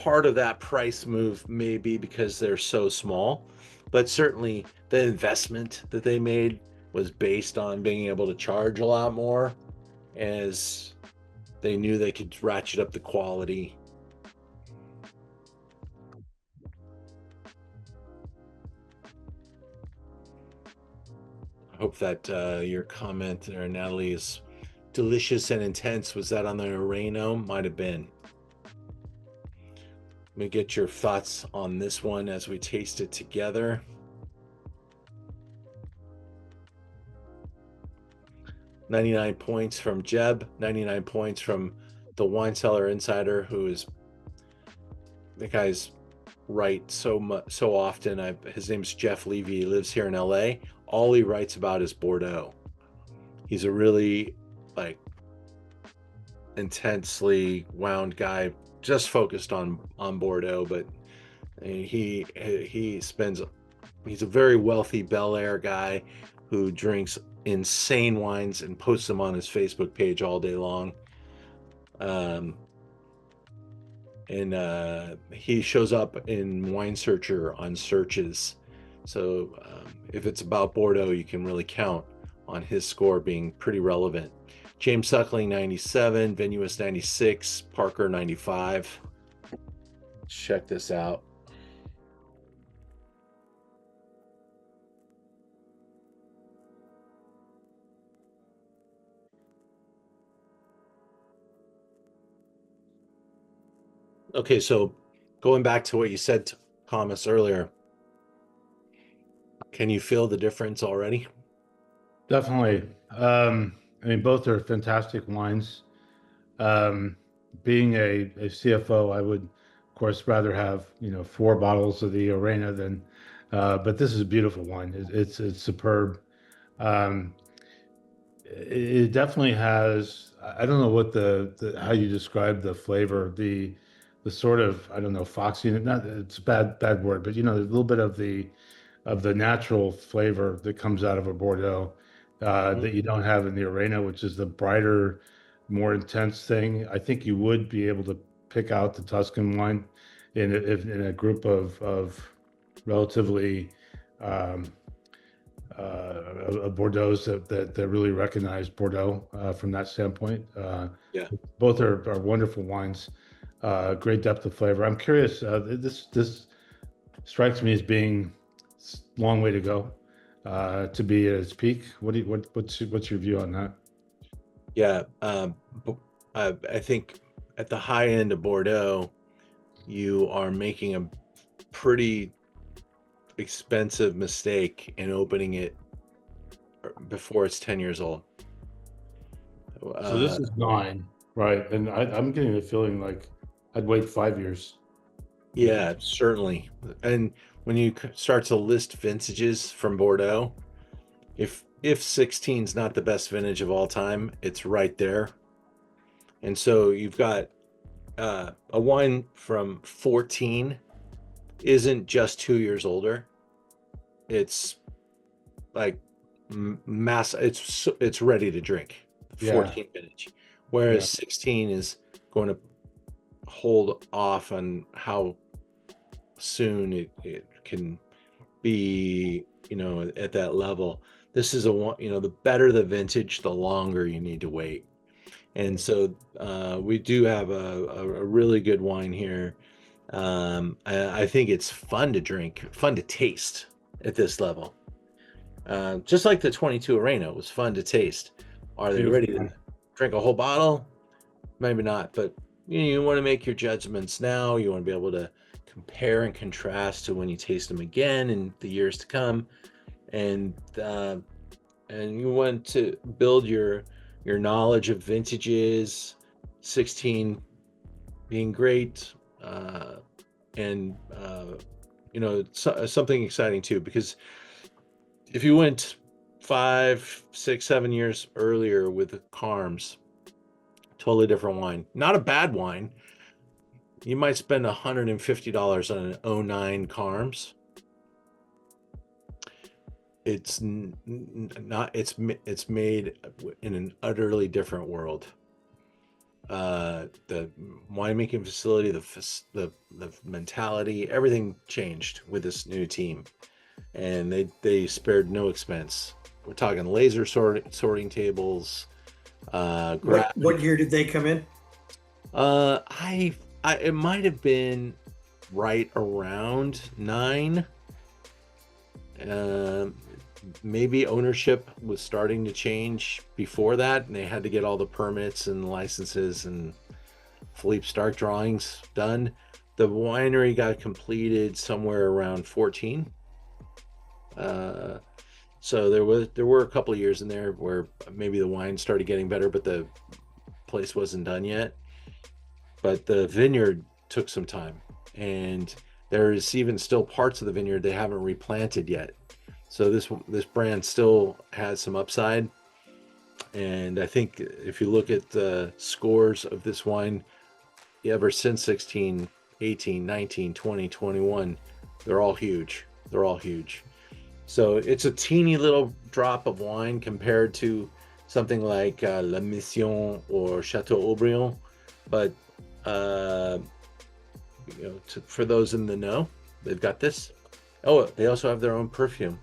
part of that price move may be because they're so small, but certainly the investment that they made was based on being able to charge a lot more, as they knew they could ratchet up the quality. I hope that your comment there, Natalie, is delicious and intense. Was that on the Oreno? Might have been. Let me get your thoughts on this one as we taste it together. 99 points from Jeb, 99 points from the Wine Cellar Insider, who is, the guy's right so often. His name's Jeff Levy. He lives here in LA. All he writes about is Bordeaux. He's a really like intensely wound guy, just focused on Bordeaux, but he's a very wealthy Bel Air guy who drinks insane wines and posts them on his Facebook page all day long. And he shows up in Wine Searcher on searches. So if it's about Bordeaux, you can really count on his score being pretty relevant. James Suckling 97, Venuous 96, Parker 95. Check this out. Okay, so going back to what you said, Thomas, earlier, can you feel the difference already? Definitely. I mean, both are fantastic wines. Being a CFO, I would, of course, rather have 4 bottles of the Oreno than, but this is a beautiful wine. It's superb. It definitely has. I don't know what the how you describe the flavor. The sort of, I don't know, foxy. Not, it's a bad word, but a little bit of the natural flavor that comes out of a Bordeaux that you don't have in the Oreno, which is the brighter, more intense thing. I think you would be able to pick out the Tuscan wine in a group of relatively Bordeaux that really recognize Bordeaux from that standpoint. Yeah. Both are wonderful wines. Great depth of flavor. I'm curious. This strikes me as being a long way to go to be at its peak. What's your view on that? Yeah, I think at the high end of Bordeaux, you are making a pretty expensive mistake in opening it before it's 10 years old. So this is 9, right? And I'm getting the feeling like I'd wait 5 years. Yeah, certainly. And when you start to list vintages from Bordeaux, if 16 is not the best vintage of all time, it's right there. And so you've got a wine from 14 isn't just 2 years older. It's like it's ready to drink. 14 vintage, whereas 16 is going to hold off on how soon it can be, at that level. This is the better the vintage, the longer you need to wait. And so we do have a really good wine here. I think it's fun to drink, fun to taste at this level. Just like the 22 Oreno was fun to taste. Are they ready to drink a whole bottle? Maybe not, but you want to make your judgments now. You want to be able to compare and contrast to when you taste them again in the years to come, and you want to build your knowledge of vintages. 16 being great, and something exciting too, because if you went 5, 6, 7 years earlier with the Carmes, totally different wine. Not a bad wine. You might spend $150 on an 09 Carmes. It's not. It's made in an utterly different world. The winemaking facility, the mentality, everything changed with this new team, and they spared no expense. We're talking laser sorting tables. What year did they come in? It might have been right around 9. Maybe ownership was starting to change before that, and they had to get all the permits and licenses and Philippe Stark drawings done. The winery got completed somewhere around 14. So there were a couple of years in there where maybe the wine started getting better, but the place wasn't done yet. But the vineyard took some time, and there's even still parts of the vineyard they haven't replanted yet. So this brand still has some upside. And I think if you look at the scores of this wine, ever since 16, 18, 19, 20, 21, they're all huge. They're all huge. So it's a teeny little drop of wine compared to something like La Mission or Château Haut-Brion. But, for those in the know, they've got this. Oh, they also have their own perfume.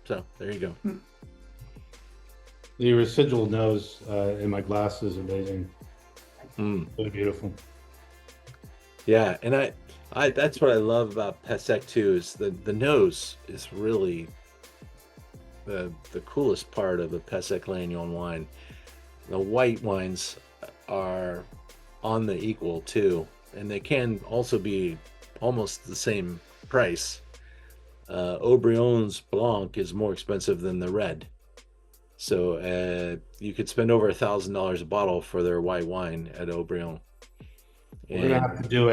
So there you go. The residual nose in my glass is amazing. Really beautiful. Yeah, and I that's what I love about Pessac too, is the nose is really the coolest part of a Pessac-Léognan wine. The white wines are on the equal too, and they can also be almost the same price. Haut-Brion's Blanc is more expensive than the red. So you could spend over $1,000 a bottle for their white wine at Haut-Brion. We're gonna have to do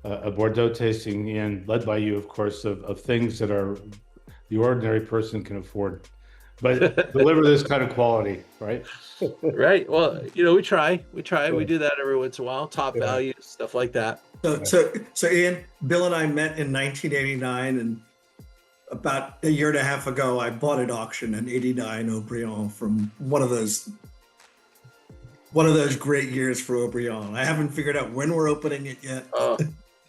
a Bordeaux tasting, and led by you, of course, of things that are the ordinary person can afford, but deliver this kind of quality, right? Right. Well, we try. We do that every once in a while. Top value stuff like that. So Ian, Bill and I met in 1989, and about a year and a half ago, I bought at auction an '89 Haut-Brion from one of those great years for Haut-Brion. I haven't figured out when we're opening it yet. Oh.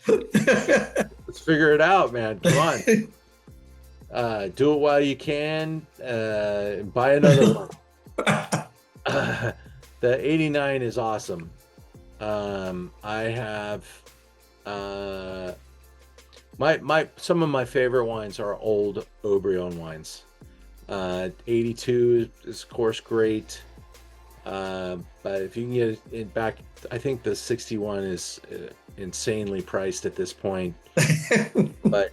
Let's figure it out, man. Come on. Do it while you can. Buy another one. The '89 is awesome. I have some of my favorite wines are old Haut-Brion wines. '82 is of course great. But if you can get it back, I think the 61 is insanely priced at this point. But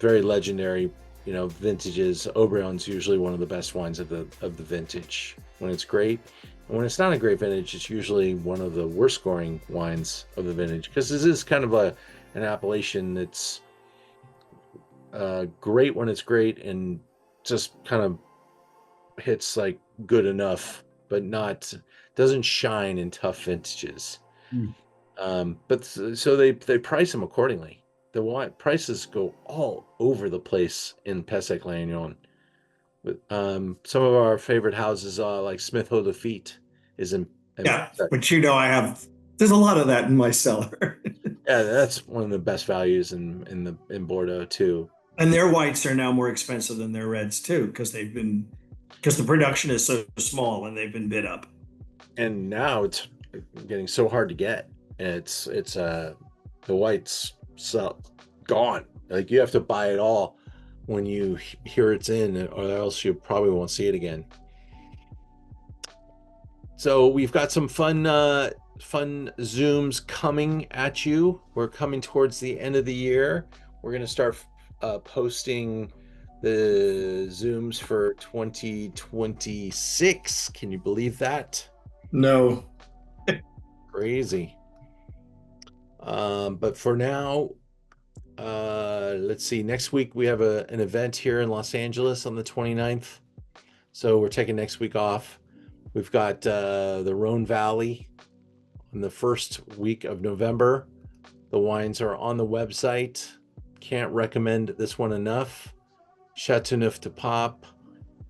very legendary, vintages. Haut-Brion's usually one of the best wines of the vintage when it's great. And when it's not a great vintage, it's usually one of the worst scoring wines of the vintage, because this is kind of an appellation that's great when it's great and just kind of hits like good enough, but doesn't shine in tough vintages. But so they price them accordingly. The wine prices go all over the place in Pessac-Léognan. Some of our favorite houses are like Smith Haut Lafitte is in but there's a lot of that in my cellar. Yeah, that's one of the best values in Bordeaux too. And their whites are now more expensive than their reds too, because the production is so small and they've been bid up. And now it's getting so hard to get. It's the whites gone. Like you have to buy it all when you hear it's in, or else you probably won't see it again. So we've got some fun Zooms coming at you. We're coming towards the end of the year. We're going to start posting the Zooms for 2026. Can you believe that? No. Crazy. But for now, let's see. Next week we have an event here in Los Angeles on the 29th. So we're taking next week off. We've got the Rhone Valley in the first week of November. The wines are on the website. Can't recommend this one enough. Châteauneuf-du-Pape,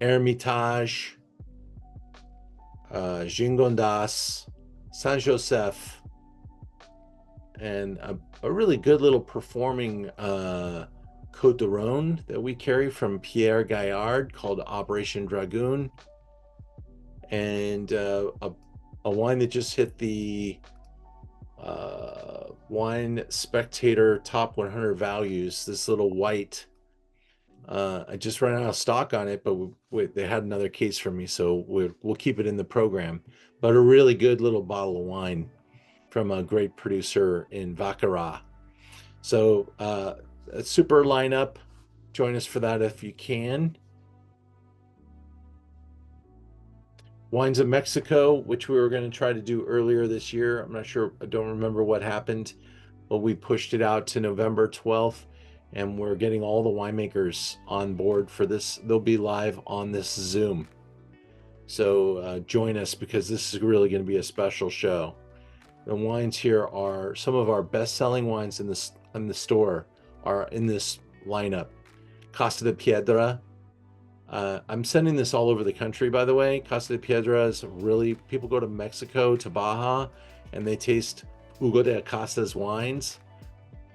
Hermitage, Gingondas, Saint-Joseph, and a really good little performing Côte de Rhône that we carry from Pierre Gaillard called Operation Dragoon, and a wine that just hit the Wine Spectator Top 100 values. This little white. I just ran out of stock on it, but they had another case for me, so we'll keep it in the program. But a really good little bottle of wine from a great producer in Vecchia. So a super lineup. join us for that if you can. Wines of Mexico, which we were going to try to do earlier this year. I'm not sure, I don't remember what happened, but we pushed it out to November 12th, and we're getting all the winemakers on board for this. They'll be live on this Zoom. So join us, because this is really going to be a special show. The wines here are some of our best-selling wines in the store are in this lineup. Casa de Piedra. I'm sending this all over the country, by the way. Casa de Piedra is really, people go to Mexico, to Baja, and they taste Hugo de Acasta's wines,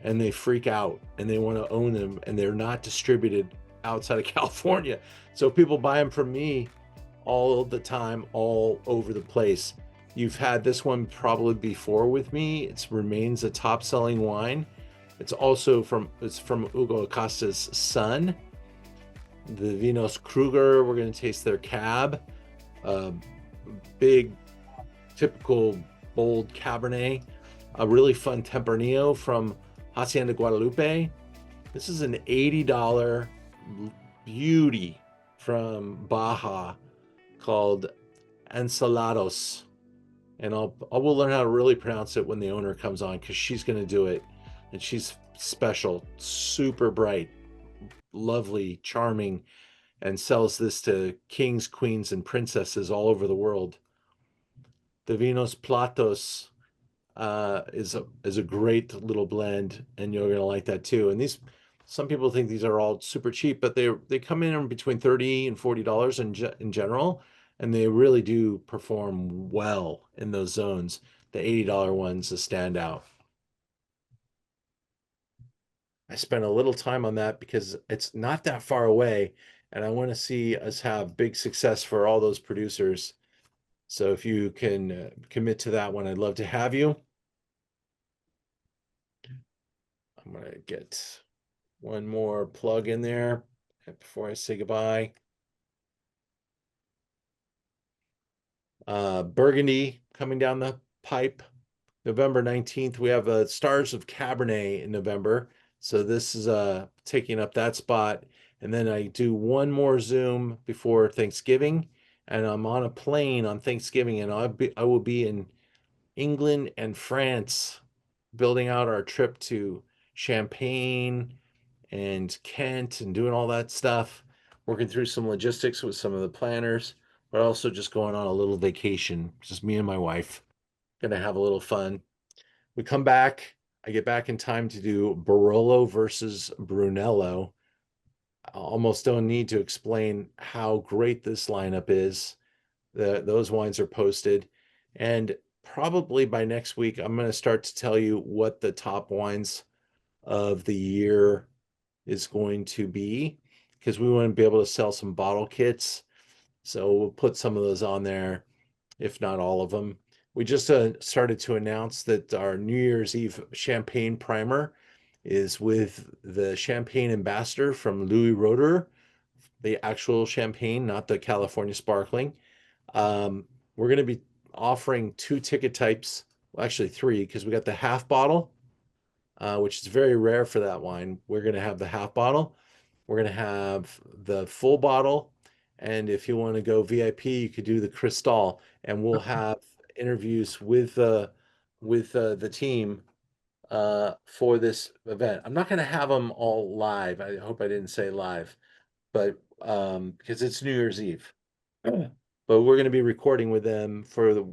and they freak out, and they want to own them, and they're not distributed outside of California. So people buy them from me all the time, all over the place. You've had this one probably before with me. It remains a top-selling wine. It's also from Hugo Acosta's son. The Vinos Kruger, we're going to taste their cab. Big, typical, bold Cabernet. A really fun Tempranillo from Hacienda Guadalupe. This is an $80 beauty from Baja called Ensalados. And I will learn how to really pronounce it when the owner comes on, because she's going to do it. And she's special, super bright, lovely, charming, and sells this to kings, queens, and princesses all over the world. The Vinos Platos is a great little blend, and you're going to like that too. And these, some people think these are all super cheap, but they come in between $30 and $40 in general, and they really do perform well in those zones. The $80 ones stand out. I spent a little time on that because it's not that far away, and I want to see us have big success for all those producers. So if you can commit to that one, I'd love to have you. I'm going to get one more plug in there before I say goodbye. Burgundy coming down the pipe. November 19th, we have Stars of Cabernet in November. So this is taking up that spot. And then I do one more Zoom before Thanksgiving, and I'm on a plane on Thanksgiving, and I will be in England and France, building out our trip to Champagne and Kent and doing all that stuff, working through some logistics with some of the planners, but also just going on a little vacation, just me and my wife. Gonna have a little fun. We come back. I get back in time to do Barolo versus Brunello. I almost don't need to explain how great this lineup is. Those wines are posted. And probably by next week, I'm going to start to tell you what the top wines of the year is going to be, because we want to be able to sell some bottle kits. So we'll put some of those on there, if not all of them. We just started to announce that our New Year's Eve champagne primer is with the champagne ambassador from Louis Roeder, the actual champagne, not the California sparkling. We're going to be offering 2 ticket types, well, actually 3, because we got the half bottle, which is very rare for that wine. We're going to have the half bottle. We're going to have the full bottle. And if you want to go VIP, you could do the Cristal, and we'll have interviews with the team for this event. I'm not going to have them all live. I hope I didn't say live, but because it's New Year's Eve. But we're going to be recording with them for the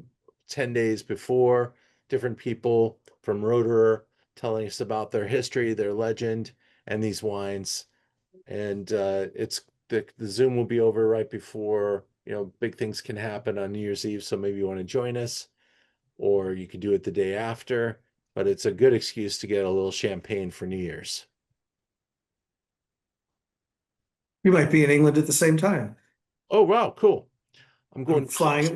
10 days before, different people from Roederer telling us about their history, their legend, and these wines. And it's the Zoom will be over right before, big things can happen on New Year's Eve. So maybe you want to join us, or you can do it the day after. But it's a good excuse to get a little champagne for New Year's. We might be in England at the same time. Oh, wow, cool. I'm going flying.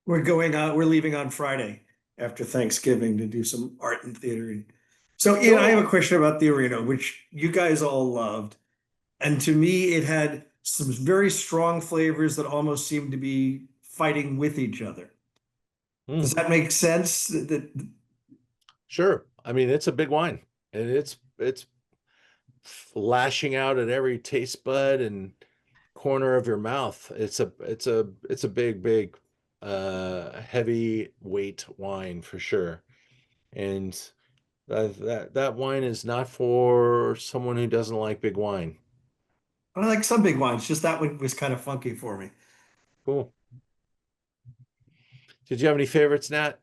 We're going on. We're leaving on Friday after Thanksgiving to do some art and theater. So, Ian, I have a question about the Oreno, which you guys all loved, and to me, it had some very strong flavors that almost seemed to be fighting with each other. Does that make sense? Sure. I mean, it's a big wine, and it's lashing out at every taste bud and corner of your mouth. It's a big heavy weight wine for sure. And that wine is not for someone who doesn't like big wine. I like some big wines, just that one was kind of funky for me. Cool. Did you have any favorites, Nat?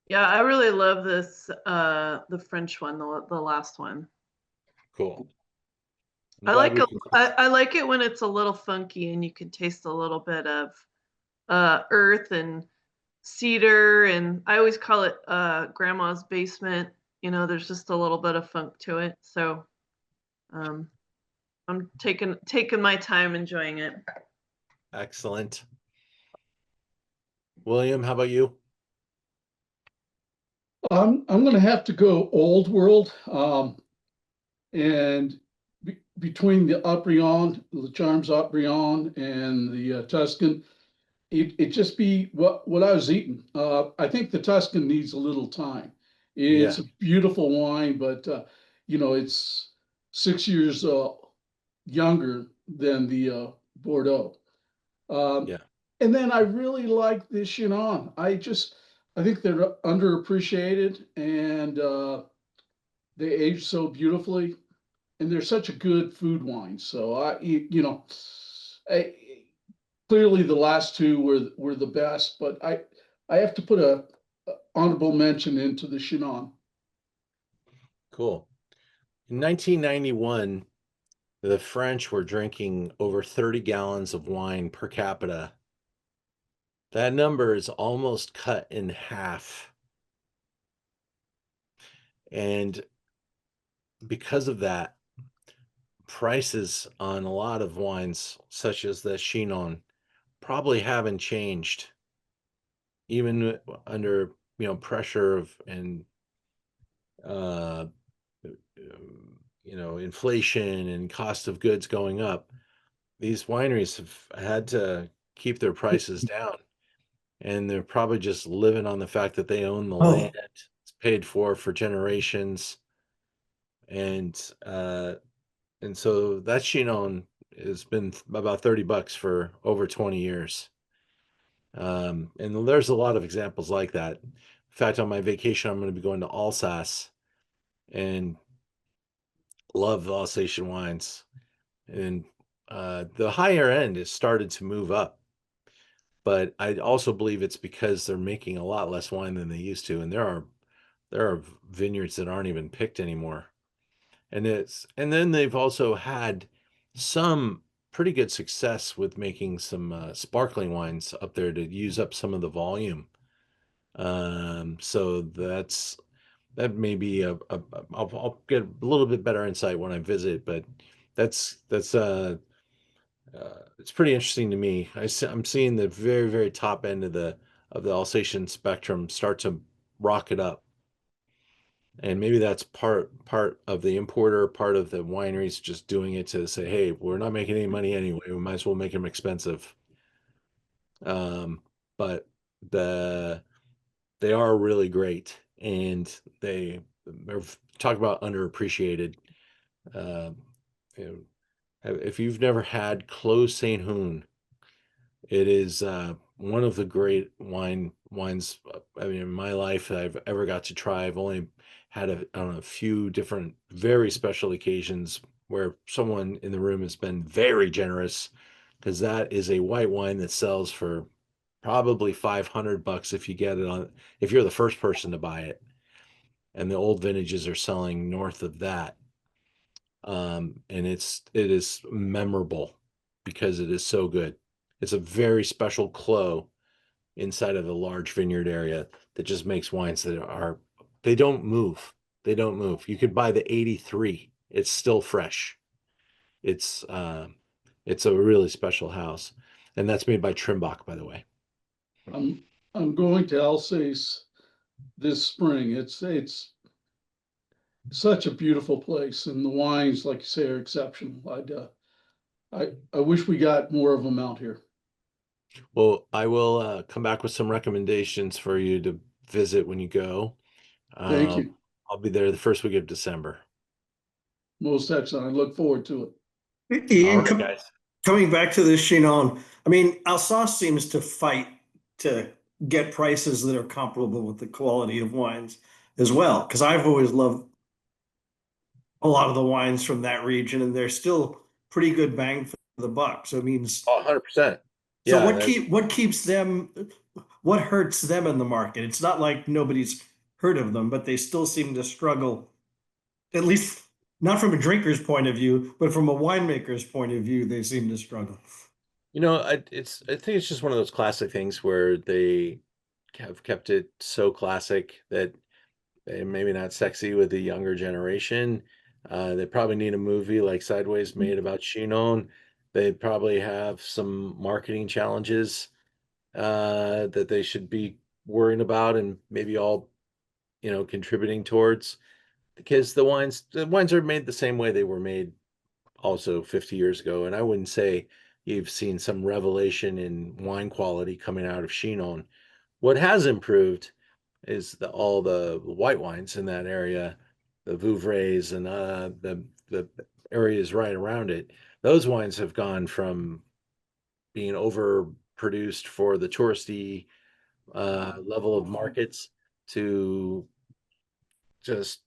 Yeah, I really love this the French one, the last one. Cool. I like it when it's a little funky and you can taste a little bit of earth and cedar, and I always call it grandma's basement. There's just a little bit of funk to it. So I'm taking my time enjoying it. Excellent. William, how about you? I'm going to have to go Old World, and between the Haut-Brion, the Charmes Haut-Brion, and the Tuscan, it just be what I was eating. I think the Tuscan needs a little time. It's Yeah. a beautiful wine, but it's 6 years younger than the Bordeaux. Yeah. And then I really like the Chinon. I think they're underappreciated, and they age so beautifully, and they're such a good food wine. So I clearly the last two were the best, but I have to put a honorable mention into the Chinon. Cool. In 1991, the French were drinking over 30 gallons of wine per capita. That number is almost cut in half. And because of that, prices on a lot of wines, such as the Chinon, probably haven't changed, even under pressure and uh, inflation and cost of goods going up. These wineries have had to keep their prices down, and they're probably just living on the fact that they own the land. It's paid for generations, and so that Chinon has been about $30 for over 20 years. And there's a lot of examples like that. In fact, on my vacation, I'm going to be going to Alsace, and love the Alsatian wines. And the higher end has started to move up, but I also believe it's because they're making a lot less wine than they used to, and there are vineyards that aren't even picked anymore. And then they've also had some pretty good success with making some sparkling wines up there to use up some of the volume. So that may be I'll get a little bit better insight when I visit, but that's it's pretty interesting to me. I'm seeing the very, very top end of the Alsatian spectrum start to rocket up. And maybe that's part of the importer, part of the wineries just doing it to say, hey, we're not making any money anyway. We might as well make them expensive. But they are really great, and they're talk about underappreciated. Uh, you know, if you've never had Clos Saint Hoon, it is one of the great wines. I mean, in my life that I've ever got to try. I've only had a few different very special occasions where someone in the room has been very generous, because that is a white wine that sells for probably $500 if you get it if you're the first person to buy it, and the old vintages are selling north of that. And it is memorable because it is so good. It's a very special clos inside of a large vineyard area that just makes wines they don't move. They don't move. You could buy the 83. It's still fresh. It's a really special house. And that's made by Trimbach, by the way. I'm going to Alsace this spring. It's such a beautiful place, and the wines, like you say, are exceptional. I wish we got more of them out here. Well, I will come back with some recommendations for you to visit when you go. Thank you. I'll be there the first week of December. Most excellent. I look forward to it. All Ian, right, guys. coming back to this Chinon, I mean, Alsace seems to fight to get prices that are comparable with the quality of wines as well. Because I've always loved a lot of the wines from that region, and they're still pretty good bang for the buck. So it means, Oh, 100%. so Yeah, what keeps them, what hurts them in the market? It's not like nobody's heard of them, but they still seem to struggle, at least not from a drinker's point of view, but from a winemaker's point of view, they seem to struggle. I think it's just one of those classic things where they have kept it so classic that they maybe not sexy with the younger generation. They probably need a movie like Sideways made about Chinon. They probably have some marketing challenges that they should be worrying about and maybe all, contributing towards, because the wines are made the same way they were made also 50 years ago. And I wouldn't say you've seen some revelation in wine quality coming out of Chinon. What has improved is all the white wines in that area, the Vouvrays and the areas right around it. Those wines have gone from being overproduced for the touristy level of markets to just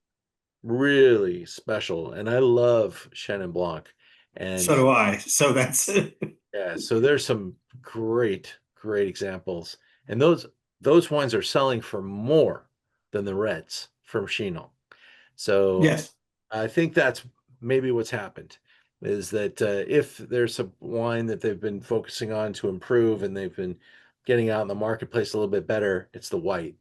really special. And I love Chenin Blanc. So And do I. So that's yeah, so there's some great, great examples. And those wines are selling for more than the reds from Chinon. So yes. I think that's maybe what's happened, is that if there's a wine that they've been focusing on to improve and they've been getting out in the marketplace a little bit better, it's the white.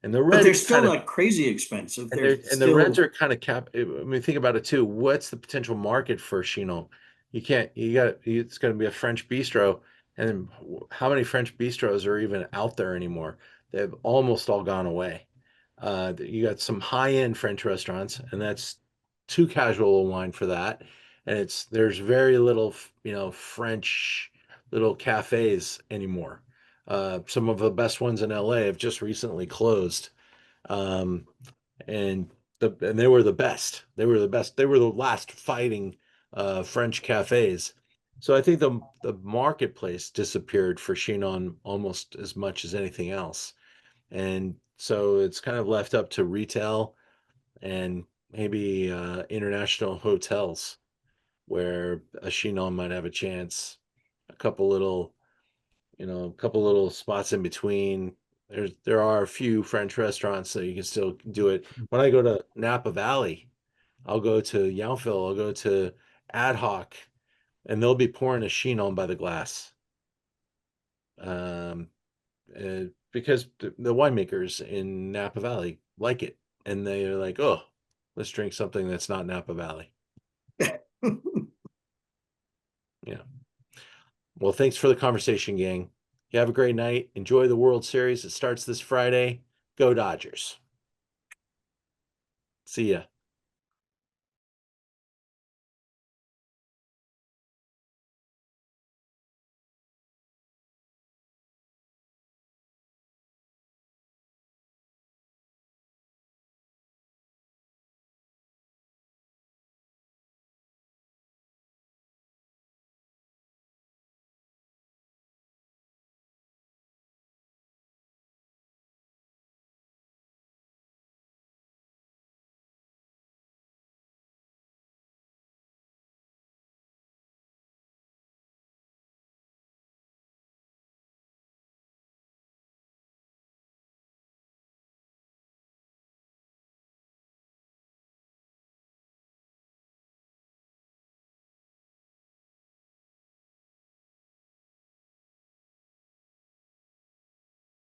And the But red they're is still kind of not crazy expensive. and They're the reds still are kind of I mean, think about it too. What's the potential market for Chinon? You can't. It's going to be a French bistro, and how many French bistros are even out there anymore? They've almost all gone away. You got some high-end French restaurants, and that's too casual a wine for that. And there's very little, French little cafes anymore. Some of the best ones in LA have just recently closed. Um, and and they were the best. They were the best. They were the last fighting French cafes. So I think the marketplace disappeared for Chinon almost as much as anything else, and so it's kind of left up to retail and maybe international hotels where a Chinon might have a chance. A couple little a couple little spots in between. There are a few French restaurants that you can still do it. When I go to Napa Valley, I'll go to Yountville, I'll go to Ad Hoc, and they'll be pouring a Chinon by the glass. Um, because the winemakers in Napa Valley like it, and they're like, oh, let's drink something that's not Napa Valley. Yeah. Well, thanks for the conversation, gang. You have a great night. Enjoy the World Series. It starts this Friday. Go Dodgers. See ya.